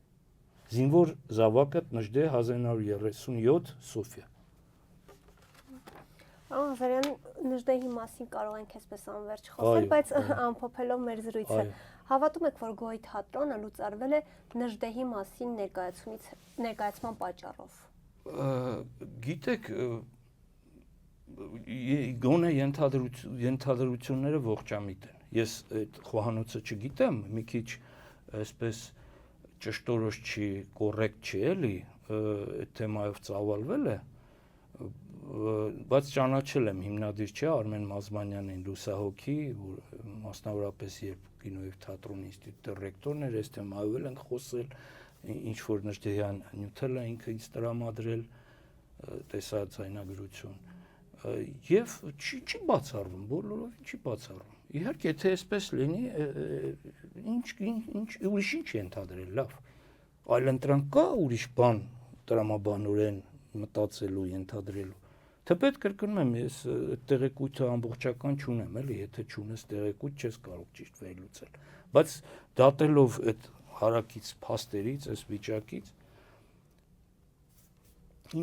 զինվոր զավակը Նժդե 1937 Սոֆիա Ղազարյան Նժդեհի մասին կարող ենք այսպես անverջ խոսել, բայց ամփոփելով մեր զրույցը Հավատում եք, որ Գոյի թատրոնը լուծարվել է Նժդեհի մասին ներկայացման պատճառով։ Գիտեք, գոնե ենթադրությունները ողջամիտ են։ Ես այդ խոհանոցը չգիտեմ, մի քիչ այսպես ճշտորոշ չի, կոռեկտ չի, էլի, այդ թեմայով ծավալվել է, բայց ճանաչել եմ հիմնադիր չէ Արմեն Մազմանյանին լուսահոգի, որ մասնավորապես երբ կինո եւ թատրոնի ինստիտուտի ռեկտորն էր, այս թեմայով ենք խոսել, ինչ որ Նժդեհյան նյութել է ինքը ինձ տրամադրել տեսաձայնագրություն եւ չի բացառվում, բոլորովին չի բացառվում։ Իհարկե, եթե այսպես լինի, ինչ ուրիշ ինչ ենթադրել, լավ։ Այլընտրանք կա ուրիշ բան տրամաբանորեն մտածելու, ենթադրելու։ Թեպետ կրկնում եմ, ես տեղեկույթը ամբողջական չունեմ, էլի, եթե չունես տեղեկույթ, չես կարող ճիշտ վերլուծել։ Բայց դատելով այդ հարակից փաստերից, այս վիճակից,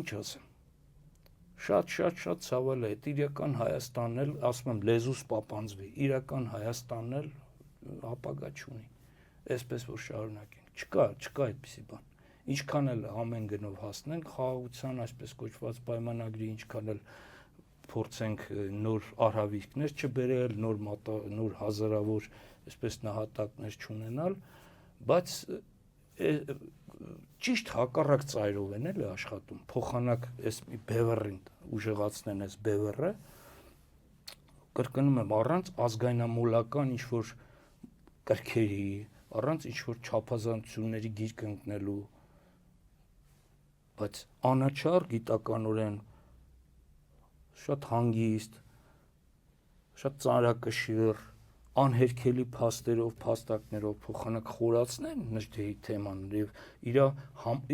ինչ ասեմ։ Շատ ցավալ է, այդ իրական Հայաստանն էլ, ասում եմ, լեզուս պապանձվի, իրական Հայաստանն էլ ապագա չունի։ Այսպես որ շարունակենք։ Չկա այդպիսի բան։ Ինչքան էլ ամեն գնով հասնենք խաղաղության այսպես կոչված պայմանագրի, ինչքան էլ փորձենք նոր արհավիրքներ չբերել, նոր հազարավոր այսպես նահատակներ չունենալ, բայց ճիշտ հակառակ ծայրով են էլ աշխատում, փոխանակ այս մի բևեռին ուժեղացնեն այս բևեռը, կրկնում եմ, առանց ազգայնամոլական ինչ-որ կրքերի, առանց ինչ-որ չափազանցությունների գիրք ընկնելու, բայց անաչառ գիտականորեն շատ հանգիստ, շատ ծանրակշիռ, անհերքելի փաստերով, փաստակներով փոխանակ խորացնեն Նժդեհի թեման եւ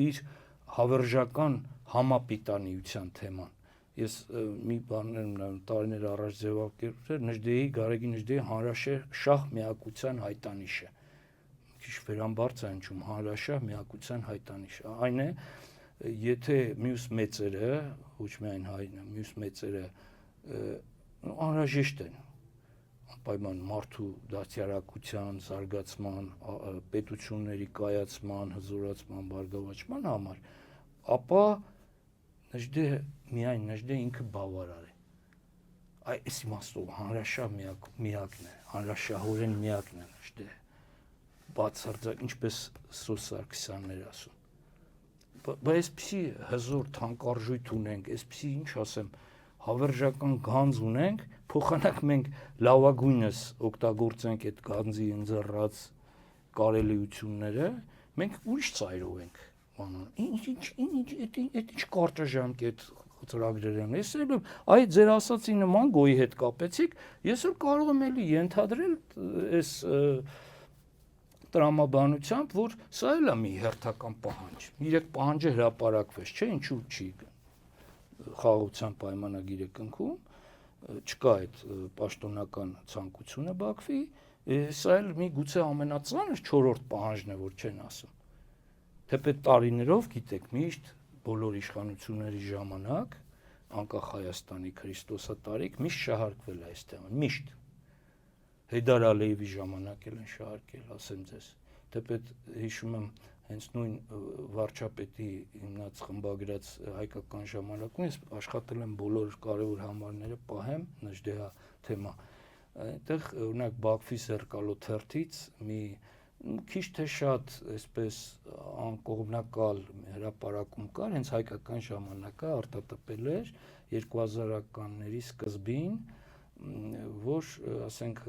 իր հավերժական համապիտանիության թեման, Ես մի բաներ ունեմ տարիներ առաջ ձևակերպել Գարեգին Նժդեհի հանրաշահ միակության հայտանիշը։ Քիչ վերամբարձ է հնչում հանրաշահ միակության հայտանիշը։ Այն է, եթե մյուս մեծերը, ոչ միայն հայինը, մյուս մեծերը անհրաժեշտ են անպայման մարդու դաստիարակության, զարգացման, պետությունների կայացման, հզորացման, բարգավաճման համար, ապա միայն Նժդեհը ինքը բավարար է։ Այս իմաստով հանրաշահ միակն է, հանրաշահորեն միակն է Նժդեհը։ Բացարձակ, ինչպես Սոս Սարգսյանն էր ասում։ Բայց այսպիսի հզոր թանկարժույթ ունենք, այսպիսի, ինչ ասեմ, հավերժական գանձ ունենք, փոխանակ մենք լավագույնս օգտագործենք այդ գանձի ընձեռած կարելիությունները, մենք ուրիշ ծայրով ենք ինչ կարճաժամկետ ծրագրեր են։ Ես էլ այ ձեր ասացի նման գոյի հետ կապեցիք, ես էլ կարող եմ էլի ենթադրել այս տրամաբանությամբ, որ սա էլ է մի հերթական պահանջ։ Իրեք պահանջը հրապարակվեց, չէ՞, ինչու չի խաղաղության պայմանագիրը կնքում, չկա այդ պաշտոնական ցանկությունը Բաքվի, սա էլ մի գուցե ամենածանր 4-րդ պահանջն է, որ չեն ասում։ Թեպետ տարիներով, գիտեք, միշտ բոլոր իշխանությունների ժամանակ, անկախ Հայաստանի Քրիստոսատարիք, միշտ շահարկվել է այս թեման, միշտ։ Հեյդար Ալիևի ժամանակ էլ են շահարկել, ասեմ ձեզ։ Թեպետ հիշում եմ հենց նույն վարչապետի հիմնած խմբագրած հայկական ժամանակում ես աշխատել եմ բոլոր կարևոր համարները պահեմ Նժդեհա թեմա։ Այնտեղ օրինակ Բաքվի Զերկալո թերթից մի քիչ թե շատ այսպես անկողմնակալ հրապարակում կար, հենց հայկական ժամանակը արտատպել էր 2000-ականների սկզբին, որ ասենք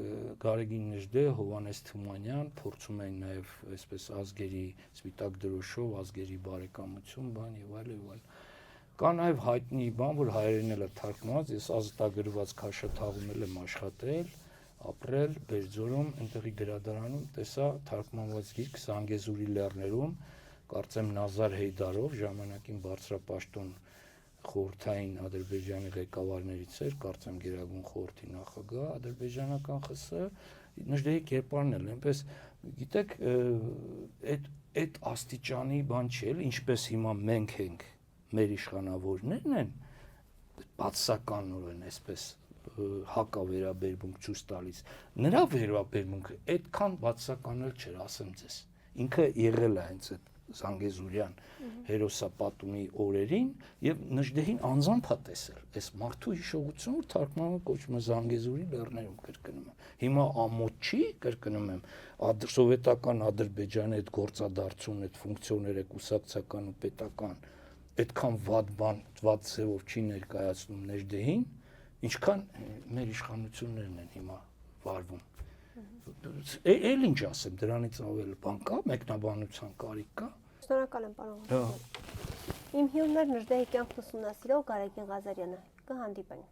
Գարեգին Նժդեհ, Հովհաննես Թումանյան փորձում էին նաև այսպես ազգերի սպիտակ դրոշով, ազգերի բարեկամություն, բան եւ այլ եւ այլ։ Կա նաև հայտնի բան, որ հայերեն էլ է թարգմանված, ես ազատագրված Քաշաթաղում եմ աշխատել, ապրել Բերձորում, այնտեղի գրադարանում տեսա թարգմանված գիրք Զանգեզուրի լեռներում, կարծեմ Նազար Հեյդարով, ժամանակին բարձրապաշտոն խորհրդային Ադրբեջանի ղեկավարներից էր, կարծեմ Գերագույն խորհրդի նախագահ, ադրբեջանական ԽՍՀ, Նժդեհի կերպարն էլ, այնպես գիտեք, այդ աստիճանի բան չի էլ, ինչպես հիմա մենք ենք, մեր իշխանավորներն են, բացասականորեն այսպես հակավերաբերմունք ցույց տալիս։ Նրա վերաբերմունքը այդքան բացասական էլ չէր, ասեմ ձեզ։ Ինքը եղել է հենց այդ Զանգեզուրյան հերոսապատումի օրերին եւ Նժդեհին անձամբ է տեսել այս մարդու հիշողությունը, որ թարգմանվում կոչվում է Զանգեզուրի լեռներում, կրկնում եմ։ Հիմա ամոթ չի, կրկնում եմ, սովետական Ադրբեջանի այդ գործադարձուն, այդ ֆունկցիոները կուսակցական ու պետական այդքան վատ բան, վատ ձևով չի ներկայացնում Նժդեհին, ինչքան մեր իշխանություններն են հիմա վարվում։ Էլ ինչ ասեմ, դրանից ավել բան կա, մեկնաբանության կարիք կա։ Շնորհակալ եմ, պարոն Ղազարյան։ Իմ հյուրն էր Նժդեհի կյանքն ուսումնասիրող Գարեգին Ղազարյանը։ Կհանդիպենք։